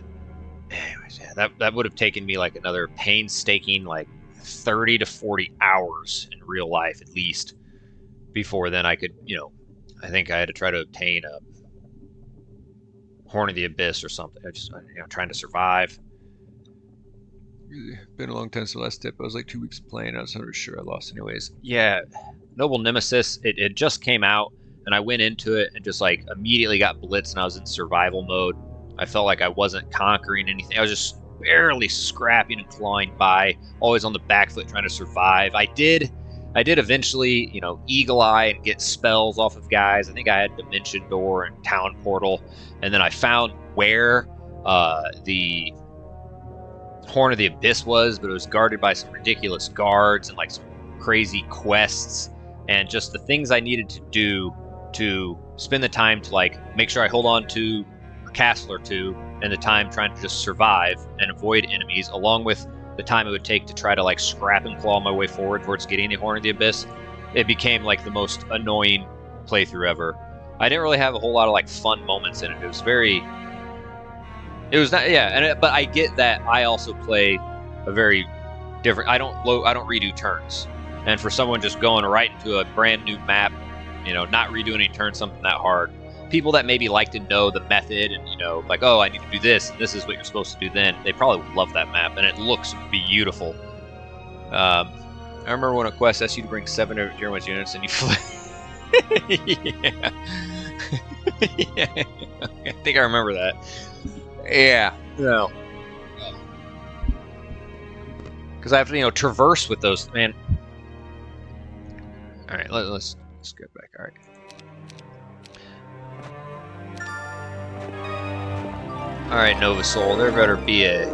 anyways, yeah, that would have taken me like another painstaking like 30 to 40 hours in real life at least before then I could, you know, I think I had to try to obtain a Horn of the Abyss or something. I just, you know, trying to survive. Been a long time since the last tip. I was like 2 weeks playing. I was not sure I lost anyways. Yeah, Noble Nemesis, it just came out and I went into it and just like immediately got blitzed and I was in survival mode. I felt like I wasn't conquering anything. I was just barely scrapping and clawing by, always on the back foot trying to survive. I did eventually, you know, Eagle Eye and get spells off of guys. I think I had Dimension Door and Town Portal, and then I found where the Horn of the Abyss was, but it was guarded by some ridiculous guards and like some crazy quests and just the things I needed to do to spend the time to like make sure I hold on to a castle or two, and the time trying to just survive and avoid enemies, along with the time it would take to try to like scrap and claw my way forward towards getting the Horn of the Abyss. It became like the most annoying playthrough ever. I didn't really have a whole lot of like fun moments in it. It was not, yeah, but I get that I also play a very different. I don't redo turns, and for someone just going right into a brand new map, you know, not redoing any turns, something that hard. People that maybe like to know the method and, you know, like, oh, I need to do this and this is what you're supposed to do, then they probably would love that map, and it looks beautiful. I remember when a quest asked you to bring 7 of your units and you flew. Yeah. Yeah. I think I remember that. Yeah. No. Because I have to, you know, traverse with those, man. All right, let's get back. All right. All right, Novasoul, there better be a...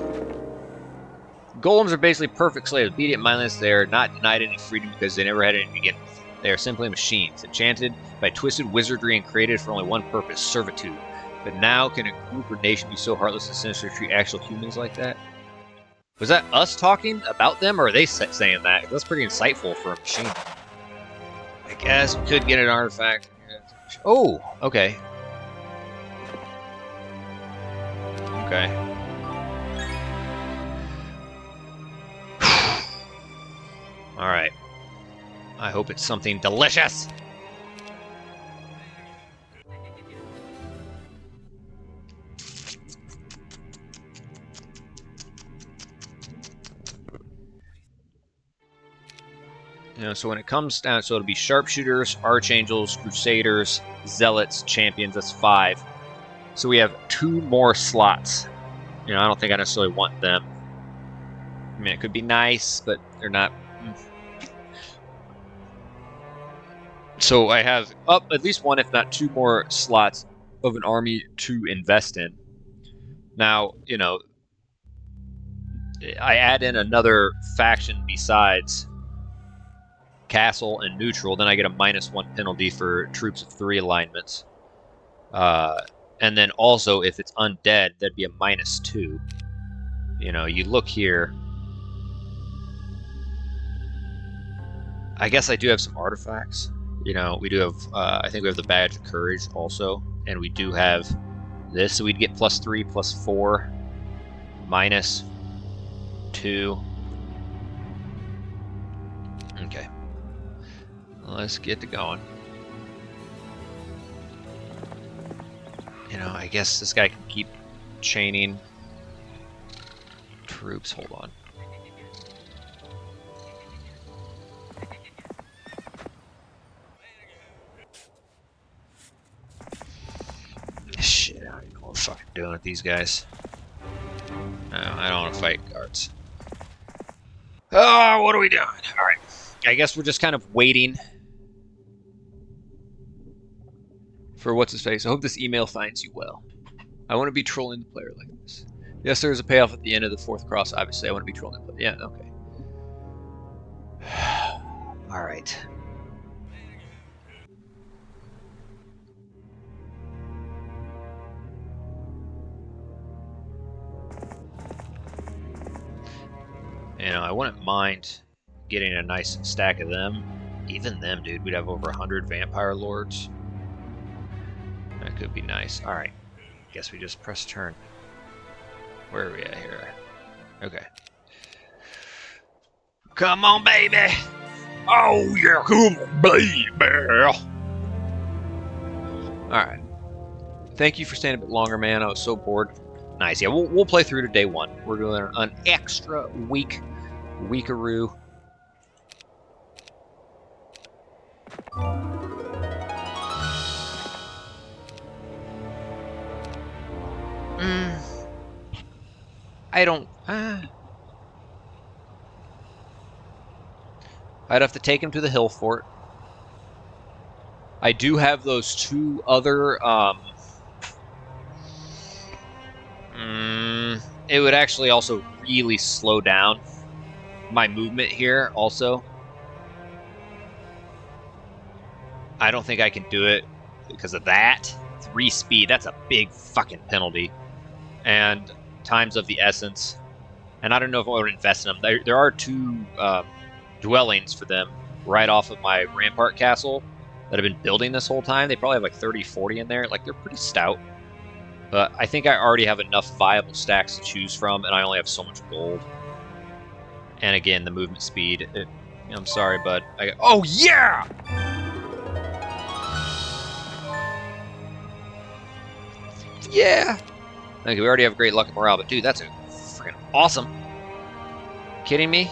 Golems are basically perfect slaves. Obedient, mindless, they are not denied any freedom because they never had any to begin with. They are simply machines, enchanted by twisted wizardry and created for only one purpose, servitude. But now, can a group or nation be so heartless and sinister to treat actual humans like that? Was that us talking about them, or are they saying that? That's pretty insightful for a machine. I guess we could get an artifact. Oh, okay. Okay. Alright. I hope it's something delicious! You know, so when it comes down, so it'll be sharpshooters, archangels, crusaders, zealots, champions, that's 5. So we have 2 more slots. You know, I don't think I necessarily want them. I mean, it could be nice, but they're not. So I have up at least 1, if not 2 more slots of an army to invest in. Now, you know, I add in another faction besides castle and neutral, then I get a -1 penalty for troops of 3 alignments. And then also, if it's undead, that'd be a -2. You know, you look here. I guess I do have some artifacts. You know, we do have, I think we have the Badge of Courage also, and we do have this, so we'd get +3, +4, -2. Okay. Let's get to going. You know, I guess this guy can keep chaining troops. Hold on. Shit, I don't know what the fuck I'm doing with these guys. No, I don't want to fight guards. Oh, what are we doing? Alright. I guess we're just kind of waiting for what's his face. I hope this email finds you well. I want to be trolling the player like this. Yes, there's a payoff at the end of the 4th cross. Obviously, I want to be trolling the player. Yeah, okay. Alright. You know, I wouldn't mind getting a nice stack of them. Even them, dude. We'd have over 100 vampire lords. That could be nice. Alright. Guess we just press turn. Where are we at here? Okay. Come on, baby! Oh, yeah, come on, baby! Alright. Thank you for staying a bit longer, man. I was so bored. Nice. Yeah, we'll play through to day 1. We're doing an extra weekaroo. I don't... I'd have to take him to the hill fort. I do have those 2 other... it would actually also really slow down my movement here also. I don't think I can do it because of that. 3 speed, that's a big fucking penalty. And times of the essence. And I don't know if I would invest in them. There are 2 dwellings for them right off of my rampart castle that I've been building this whole time. They probably have like 30, 40 in there. Like, they're pretty stout. But I think I already have enough viable stacks to choose from, and I only have so much gold. And again, the movement speed. I'm sorry, bud. Oh, yeah! Yeah! Okay, we already have great luck and morale, but dude, that's freaking awesome. Kidding me?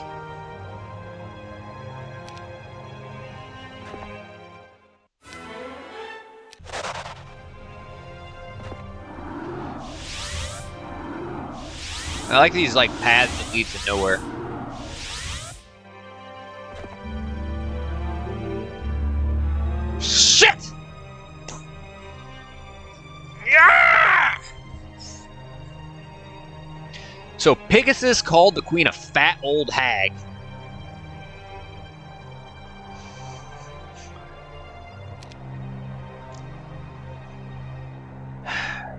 I like these like paths that lead to nowhere. Shit! Yeah! So Pegasus called the queen a fat old hag.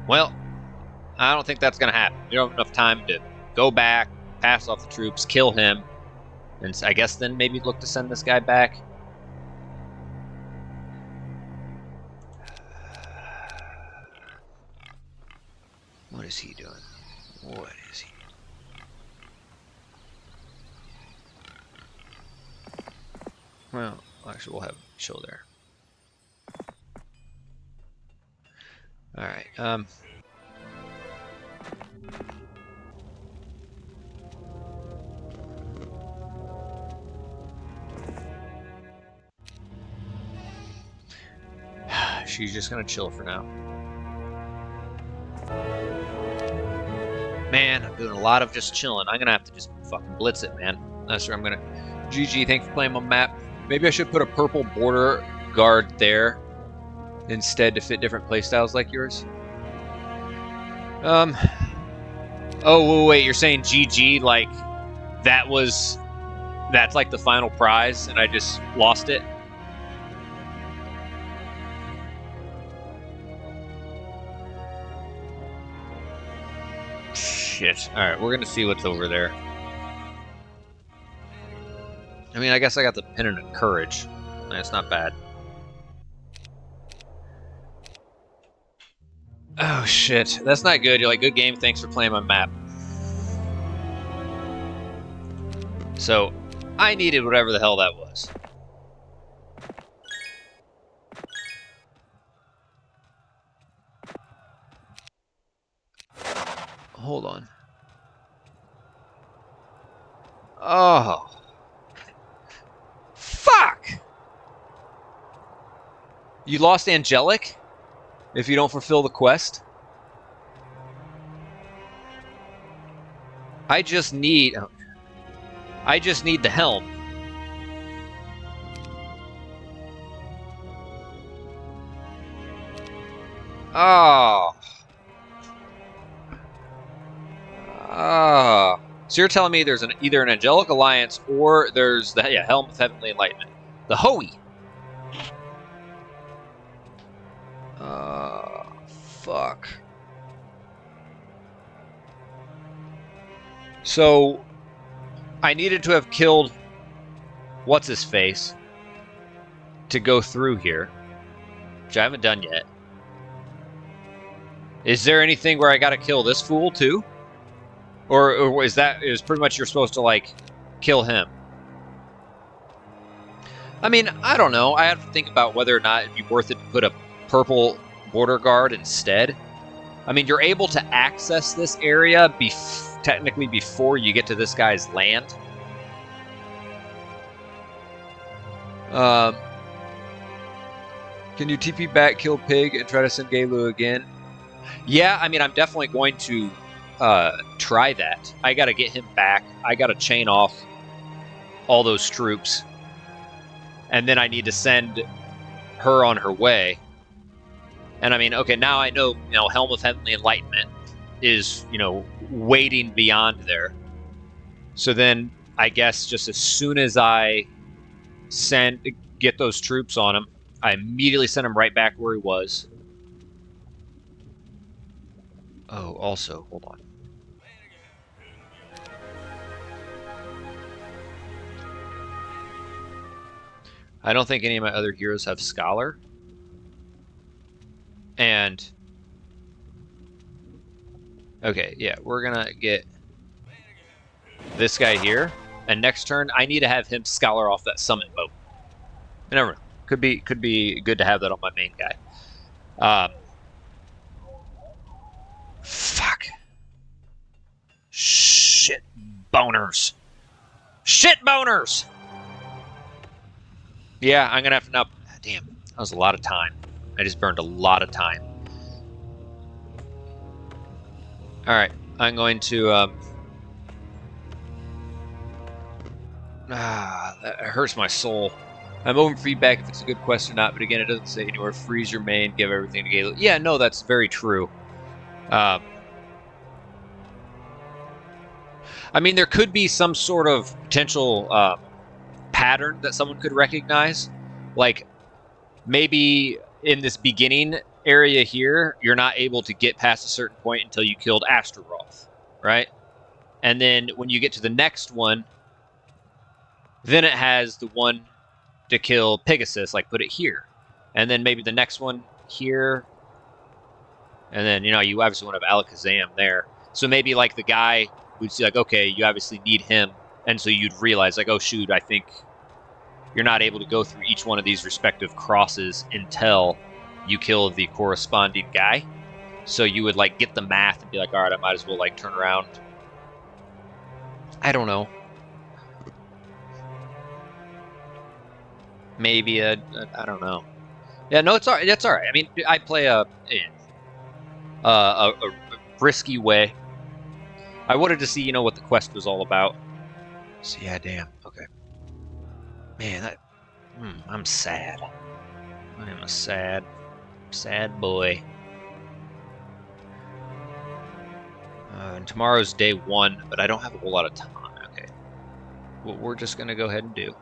Well, I don't think that's going to happen. We don't have enough time to go back, pass off the troops, kill him, and I guess then maybe look to send this guy back. What is he doing? What is he doing? Well, actually, we'll have him chill there. All right. She's just gonna chill for now. Man, I'm doing a lot of just chilling. I'm gonna have to just fucking blitz it, man. That's where I'm gonna. GG, thanks for playing my map. Maybe I should put a purple border guard there instead to fit different playstyles like yours. Oh, wait, you're saying GG like that's like the final prize and I just lost it? Shit. Alright, we're gonna see what's over there. I mean, I guess I got the Pennant of Courage. That's not bad. Oh, shit. That's not good. You're like, good game, thanks for playing my map. So, I needed whatever the hell that was. Hold on. Oh. Fuck! You lost Angelic? If you don't fulfill the quest? I just need the helm. Oh. Oh. So you're telling me there's either an Angelic Alliance or there's the Helm of Heavenly Enlightenment. The HOE. Fuck. So I needed to have killed what's-his-face to go through here, which I haven't done yet. Is there anything where I gotta kill this fool too? Or is pretty much you're supposed to like kill him? I mean, I don't know. I have to think about whether or not it'd be worth it to put a purple border guard instead. I mean, you're able to access this area technically before you get to this guy's land. Can you TP back, kill Pig, and try to send Gaelu again? Yeah, I mean, I'm definitely going to try that. I gotta get him back. I gotta chain off all those troops. And then I need to send her on her way. And I mean, okay, now I know, Helm of Heavenly Enlightenment is, waiting beyond there. So then I guess just as soon as I get those troops on him, I immediately sent him right back where he was. Oh, also, hold on. I don't think any of my other heroes have Scholar. And... okay, yeah, we're gonna get this guy here. And next turn, I need to have him Scholar off that summon boat. Never know. Could be good to have that on my main guy. Fuck. Shit boners. Shit boners! Yeah, I'm gonna have to now... damn, that was a lot of time. I just burned a lot of time. Alright, I'm going to... that hurts my soul. I'm open for feedback if it's a good quest or not, but again, it doesn't say anywhere. Freeze your main, give everything to Galo. Yeah, no, that's very true. I mean, there could be some sort of potential pattern that someone could recognize. Like, maybe in this beginning area here, you're not able to get past a certain point until you killed Astaroth, right? And then when you get to the next one, then it has the one to kill Pegasus, like put it here. And then maybe the next one here. And then, you know, you obviously want to have Alakazam there. So maybe like the guy would see like, okay, you obviously need him. And so you'd realize like, oh shoot, I think you're not able to go through each one of these respective crosses until you kill the corresponding guy. So you would like get the math and be like, all right, I might as well like turn around. I don't know. Maybe I don't know. Yeah, no, it's all right. That's all right. I mean, I play a risky way. I wanted to see, you know, what the quest was all about. So yeah, damn. Okay. Man, that. I'm sad. I am a sad boy. And tomorrow's day 1, but I don't have a whole lot of time. Okay. Well, we're just gonna go ahead and do.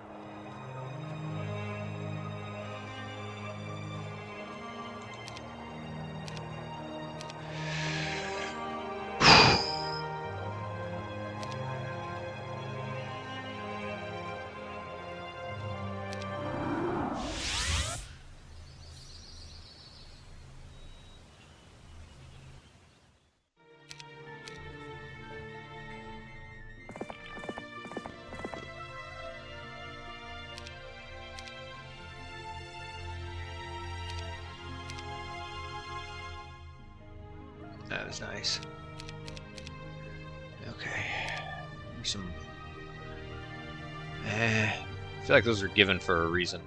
That was nice. Okay. Some. I feel like those are given for a reason.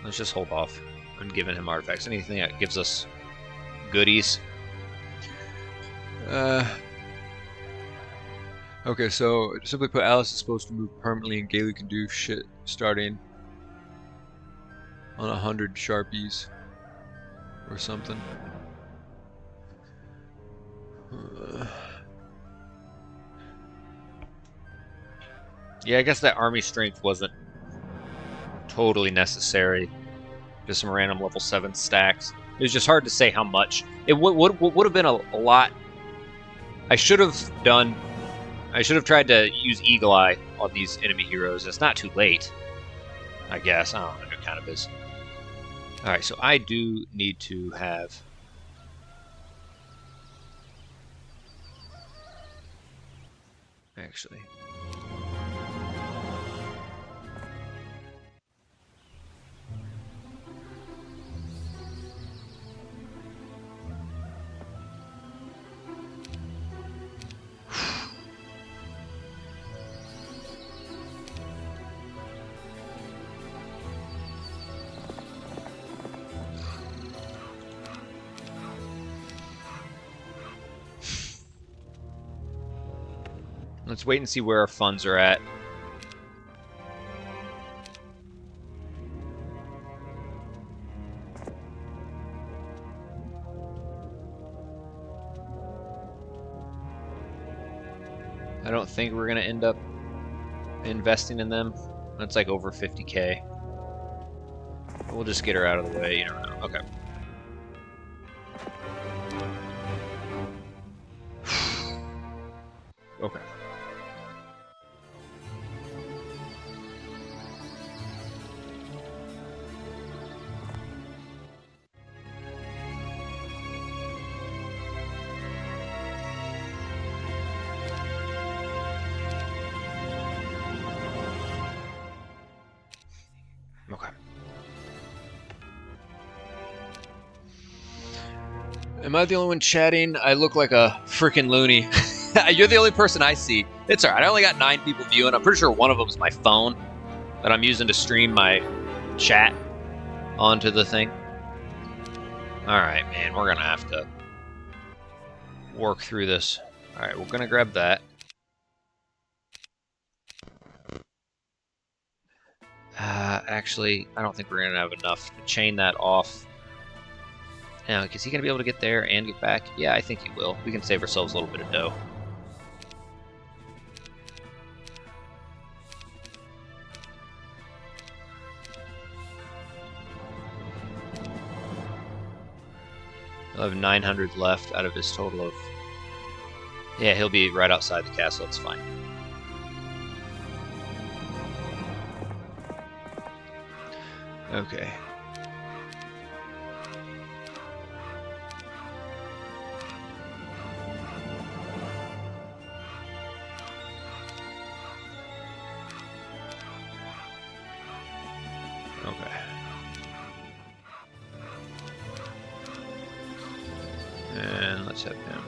Let's just hold off on giving him artifacts. Anything that gives us goodies. Okay, so simply put, Alice is supposed to move permanently, and Gailey can do shit starting on 100 Sharpies or something. Yeah, I guess that army strength wasn't totally necessary. Just some random level 7 stacks. It was just hard to say how much. It would have been a lot. I should have tried to use Eagle Eye on these enemy heroes. It's not too late, I guess. I don't know, it kind of is. Alright, so I do need to have... actually... let's wait and see where our funds are at. I don't think we're going to end up investing in them. That's like over 50k. We'll just get her out of the way. You never know. Okay. Okay. Okay. Am I the only one chatting? I look like a freaking loony. You're the only person I see. It's alright. I only got 9 people viewing. I'm pretty sure one of them is my phone that I'm using to stream my chat onto the thing. Alright, man. We're going to have to work through this. Alright, we're going to grab that. Actually, I don't think we're going to have enough to chain that off. Now, is he going to be able to get there and get back? Yeah, I think he will. We can save ourselves a little bit of dough. He'll have 900 left out of his total of... Yeah, he'll be right outside the castle. It's fine. Okay. Okay. And let's have him.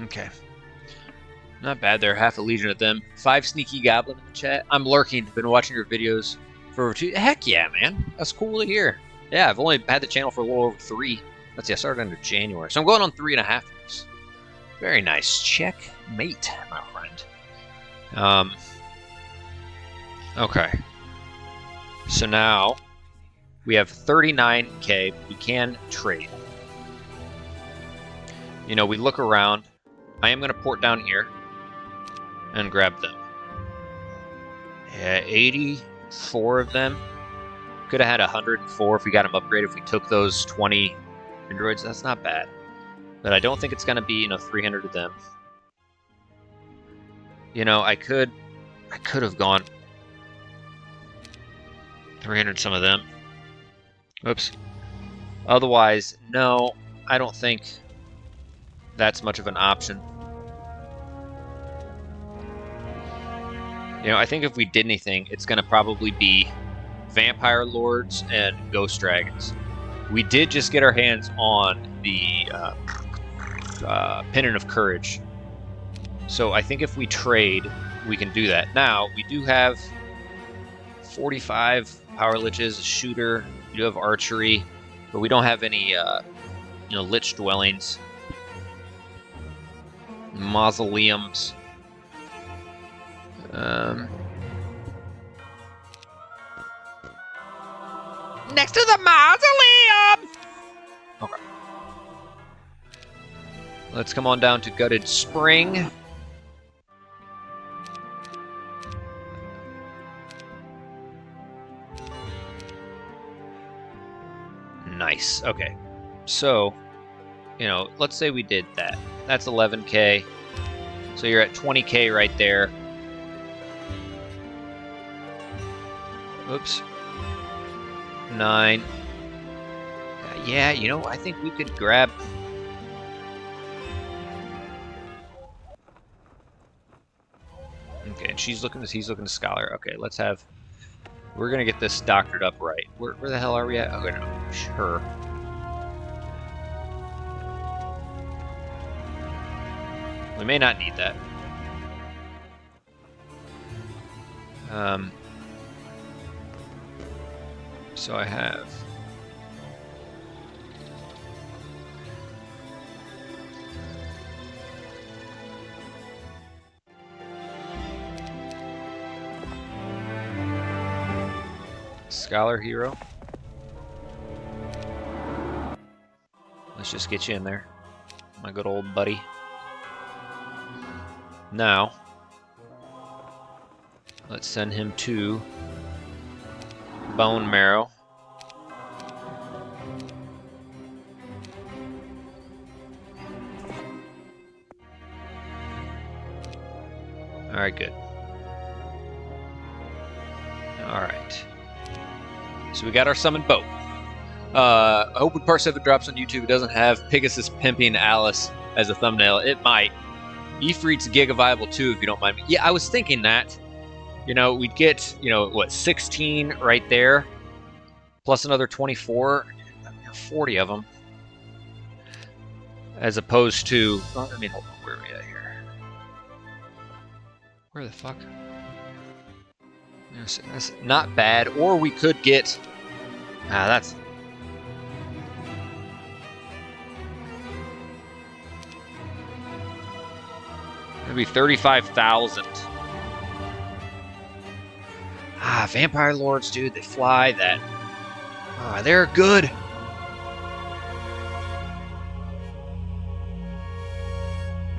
Okay. Not bad there. Half a legion of them. 5 sneaky goblin in the chat. I'm lurking. Been watching your videos for over 2... Heck yeah, man. That's cool to hear. Yeah, I've only had the channel for a little over 3. Let's see, I started under January. So I'm going on 3.5 years. Very nice. Checkmate, my friend. Okay. So now we have 39k. We can trade. You know, we look around. I am going to port down here and grab them. Yeah, 84 of them. Could have had 104 if we got them upgraded. If we took those 20 androids, that's not bad. But I don't think it's going to be, you know, 300 of them. You know, I could have gone 300 some of them. Oops. Otherwise, no, I don't think that's much of an option. You know, I think if we did anything, it's going to probably be Vampire Lords and Ghost Dragons. We did just get our hands on the Pennant of Courage. So I think if we trade, we can do that. Now, we do have 45 Power Liches, a Shooter, we do have Archery, but we don't have any, you know, Lich Dwellings, Mausoleums. Next to the mausoleum! Okay. Let's come on down to Gutted Spring. Nice. Okay. So, you know, let's say we did that. That's 11k. So you're at 20k right there. Oops. 9. Yeah, you know, I think we could grab... Okay, and he's looking to Scholar. Okay, let's have... We're going to get this doctored up right. Where the hell are we at? Oh, no. Sure. We may not need that. So I have Scholar hero. Let's just get you in there, my good old buddy. Now, let's send him to Bone Marrow. Alright, good. Alright. So we got our summoned boat. I hope when Part 7 drops on YouTube, it doesn't have Pegasus pimping Alice as a thumbnail. It might. Ifrit's Giga Viable too, if you don't mind me. Yeah, I was thinking that. You know, we'd get, you know, what, 16 right there, plus another 24, 40 of them. As opposed to, oh, I mean, hold on, where are we at here? Where the fuck? That's not bad. Or we could get, that's... That'd be 35,000. Vampire Lords, dude, they fly that. They're good.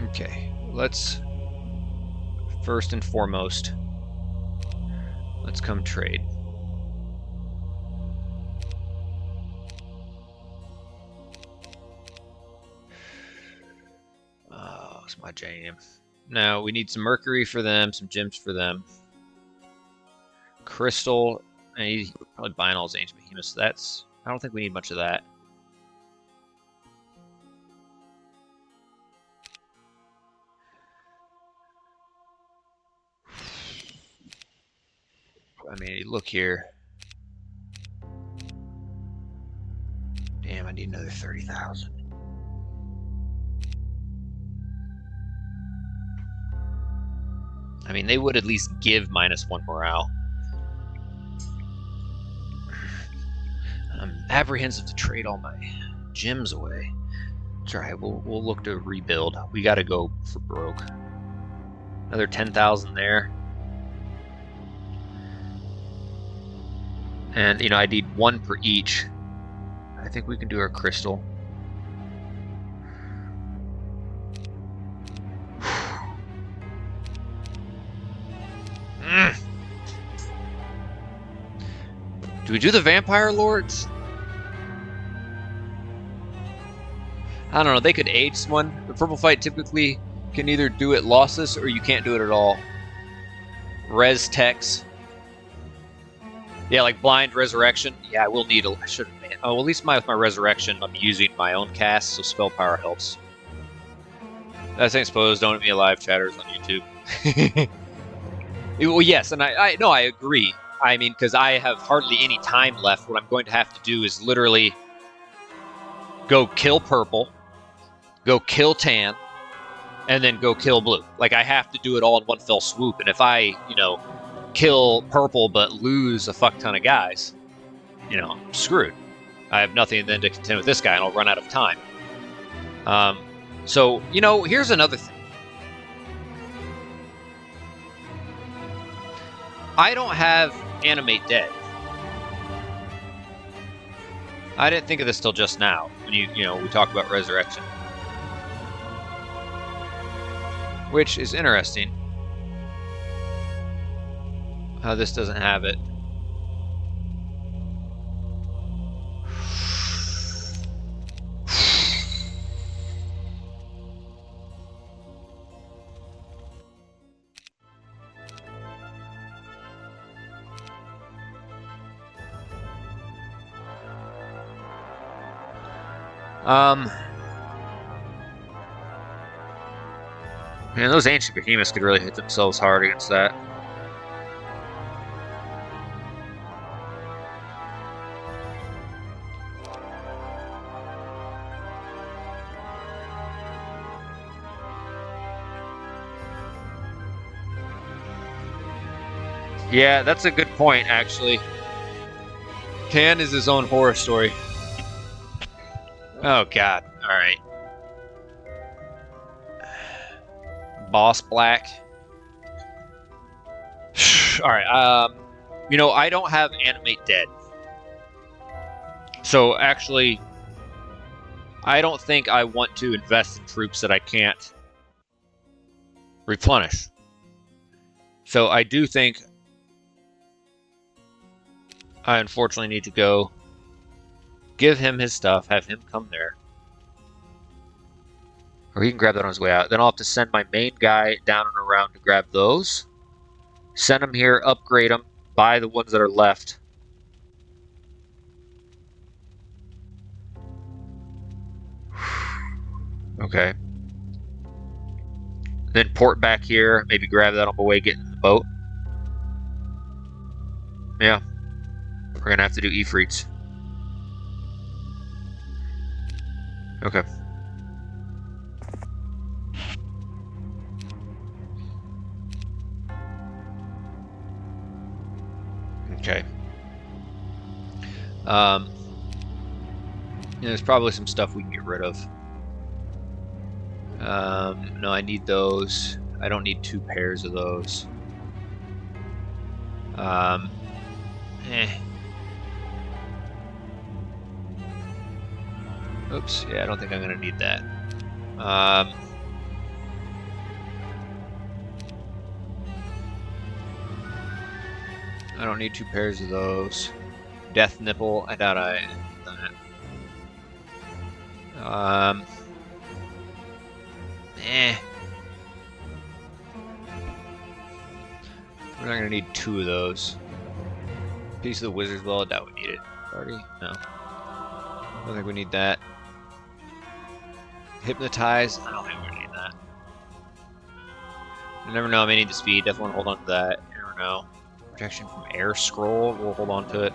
Okay, let's first and foremost, let's come trade. Oh, it's my jam. Now we need some mercury for them, some gems for them. Crystal, and he's probably buying all his ancient behemoths. So that's, I don't think we need much of that. I mean, look here. Damn, I need another 30,000. I mean, they would at least give -1 morale. I'm apprehensive to trade all my gems away. It's alright, we'll look to rebuild. We gotta go for broke. Another 10,000 there. And, you know, I need 1 per each. I think we can do our crystal. Do we do the Vampire Lords? I don't know, they could age one. The Purple Fight typically can either do it lossless or you can't do it at all. Res Tex. Yeah, like Blind Resurrection. Yeah, I will need a... I should have made... Oh, well, at least with my Resurrection, I'm using my own cast, so Spell Power helps. That's ain't supposed. Don't eat me alive, chatters on YouTube. Well, yes, and I agree. I mean, because I have hardly any time left. What I'm going to have to do is literally go kill purple, go kill tan, and then go kill blue. Like, I have to do it all in one fell swoop. And if I, you know, kill purple but lose a fuck ton of guys, you know, I'm screwed. I have nothing then to contend with this guy, and I'll run out of time. So, you know, here's another thing. I don't have Animate Dead. I didn't think of this till just now when you know, we talked about Resurrection. Which is interesting. How this doesn't have it. Man, those ancient behemoths could really hit themselves hard against that. Yeah, that's a good point, actually. Tan is his own horror story. Oh, God. Alright. Boss Black. Alright, You know, I don't have Animate Dead. So actually, I don't think I want to invest in troops that I can't replenish. So I do think I unfortunately need to go give him his stuff, have him come there. Or he can grab that on his way out. Then I'll have to send my main guy down and around to grab those. Send them here, upgrade them, buy the ones that are left. Okay. Then port back here, maybe grab that on my way, get in the boat. Yeah. We're going to have to do Ifrits. Okay. Okay. There's probably some stuff we can get rid of. No, I need those. I don't need 2 pairs of those. Oops, yeah, I don't think I'm gonna need that. I don't need 2 pairs of those. Death Nipple, I doubt I need that. We're not gonna need 2 of those. Piece of the Wizard's Well, I doubt we need it. Already? No. I don't think we need that. Hypnotize, I don't think we're gonna need that. You never know, I may need the speed, definitely want to hold on to that. You never know. Protection from Air Scroll, we'll hold on to it.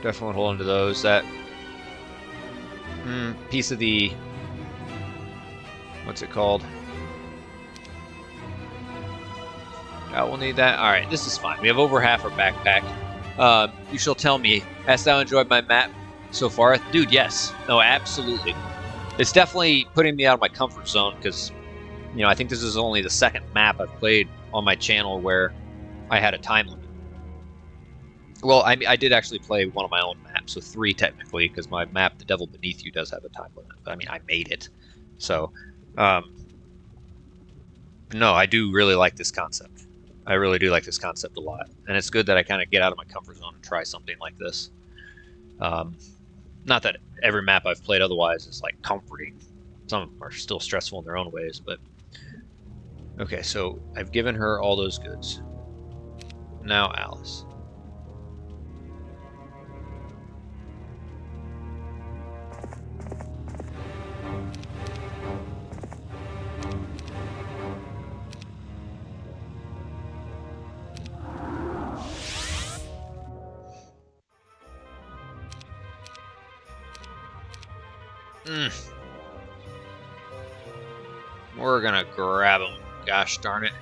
Definitely hold on to those. That piece of the, what's it called? Yeah, we'll need that. All right, this is fine. We have over half our backpack. You shall tell me, hast thou enjoyed my map so far? Dude, yes. No, absolutely. It's definitely putting me out of my comfort zone because, you know, I think this is only the 2nd map I've played on my channel where I had a time limit. Well, I did actually play one of my own maps, so 3 technically, because my map, The Devil Beneath You, does have a time limit. But I mean, I made it. So, no, I do really like this concept. I really do like this concept a lot. And it's good that I kind of get out of my comfort zone and try something like this. Not that every map I've played otherwise is, like, comforting. Some of them are still stressful in their own ways, but... Okay, so I've given her all those goods. Now Alice. We're gonna grab them. Gosh darn it.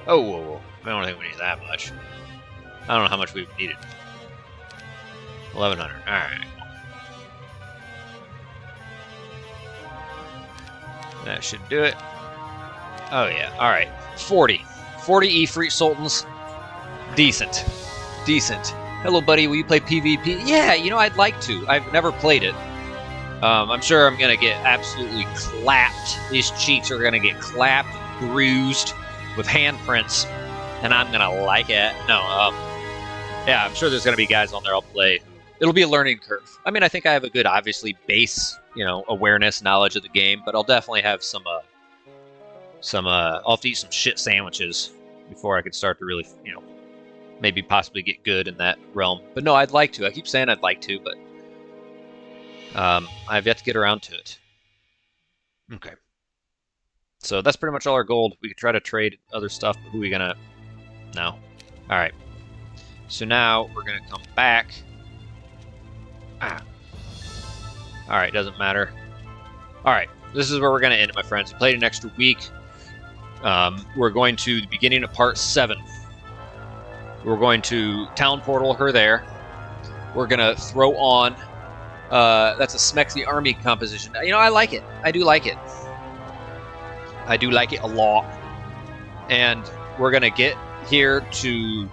Oh, whoa, whoa. I don't think we need that much. I don't know how much we've needed. 1,100. Alright. That should do it. Oh, yeah. Alright. 40. 40 Ifrit Sultans. Decent. Decent. Hello, buddy. Will you play PvP? Yeah, you know, I'd like to. I've never played it. I'm sure I'm going to get absolutely clapped. These cheeks are going to get clapped, bruised with handprints, and I'm going to like it. No, yeah, I'm sure there's going to be guys on there I'll play. It'll be a learning curve. I mean, I think I have a good, obviously, base, you know, awareness, knowledge of the game, but I'll definitely have I'll have to eat some shit sandwiches before I can start to really, you know, maybe possibly get good in that realm. But no, I'd like to. I keep saying I'd like to, but I've yet to get around to it. Okay. So that's pretty much all our gold. We could try to trade other stuff, but who are we gonna... No. Alright. So now we're gonna come back. Alright, doesn't matter. Alright, this is where we're gonna end it, my friends. We played an extra week. We're going to the beginning of part 7. We're going to town portal her there. We're gonna throw on... that's a Smexy army composition. You know, I like it. I do like it. I do like it a lot. and we're going to get here to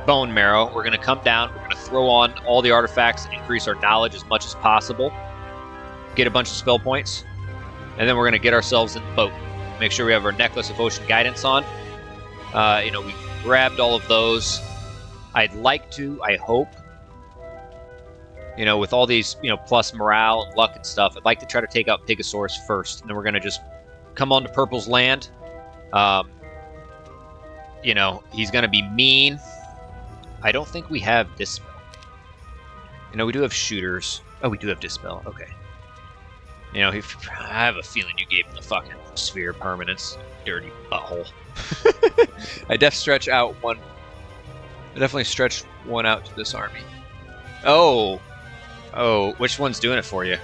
Bone Marrow. We're going to come down. We're going to throw on all the artifacts and increase our knowledge as much as possible. Get a bunch of spell points. And then we're going to get ourselves in the boat. Make sure we have our Necklace of Ocean Guidance on. We grabbed all of those. I'd like to, I hope, with all these, plus morale and luck and stuff, I'd like to try to take out Pigosaurus first. And then we're going to just come on to Purple's land. He's going to be mean. I don't think we have Dispel. We do have shooters. Oh, we do have Dispel. Okay. I have a feeling you gave him the fucking sphere permanence, dirty butthole. I definitely stretched one out to this army. Oh, which one's doing it for you?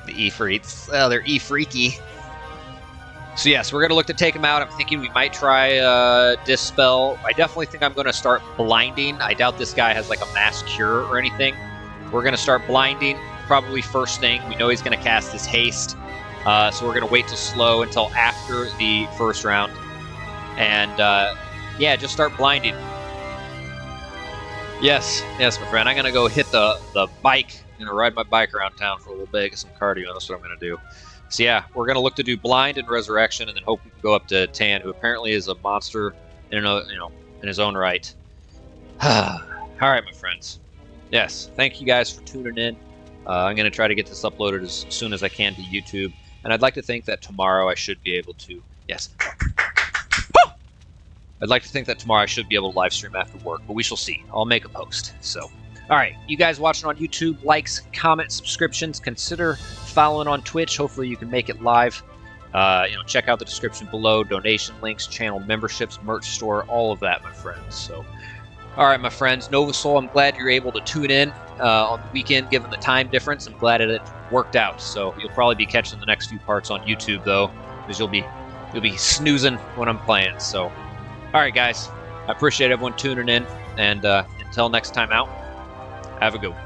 The E-Freaks. Oh, they're E-Freaky. So yes, we're going to look to take him out. I'm thinking we might try Dispel. I definitely think I'm going to start blinding. I doubt this guy has like a mass cure or anything. We're going to start blinding probably first thing. We know he's going to cast his haste. So we're going to wait to slow until after the first round. And just start blinding. Yes, my friend. I'm going to go hit the bike. I'm going to ride my bike around town for a little bit, get some cardio. That's what I'm going to do. So yeah, we're going to look to do Blind and Resurrection, and then hope we can go up to Tan, who apparently is a monster in his own right. All right, my friends. Yes, thank you guys for tuning in. I'm going to try to get this uploaded as soon as I can to YouTube, and I'd like to think that tomorrow I should be able to... Yes. I'd like to think that tomorrow I should be able to live stream after work, but we shall see. I'll make a post. So, all right, you guys watching on YouTube, likes, comments, subscriptions, consider following on Twitch. Hopefully you can make it live. Check out the description below, donation links, channel memberships, merch store, all of that, my friends. So, all right, my friends, Novasoul, I'm glad you're able to tune in on the weekend, given the time difference. I'm glad it worked out. So you'll probably be catching the next few parts on YouTube, though, because you'll be snoozing when I'm playing. So, all right, guys, I appreciate everyone tuning in, and until next time out, have a good one.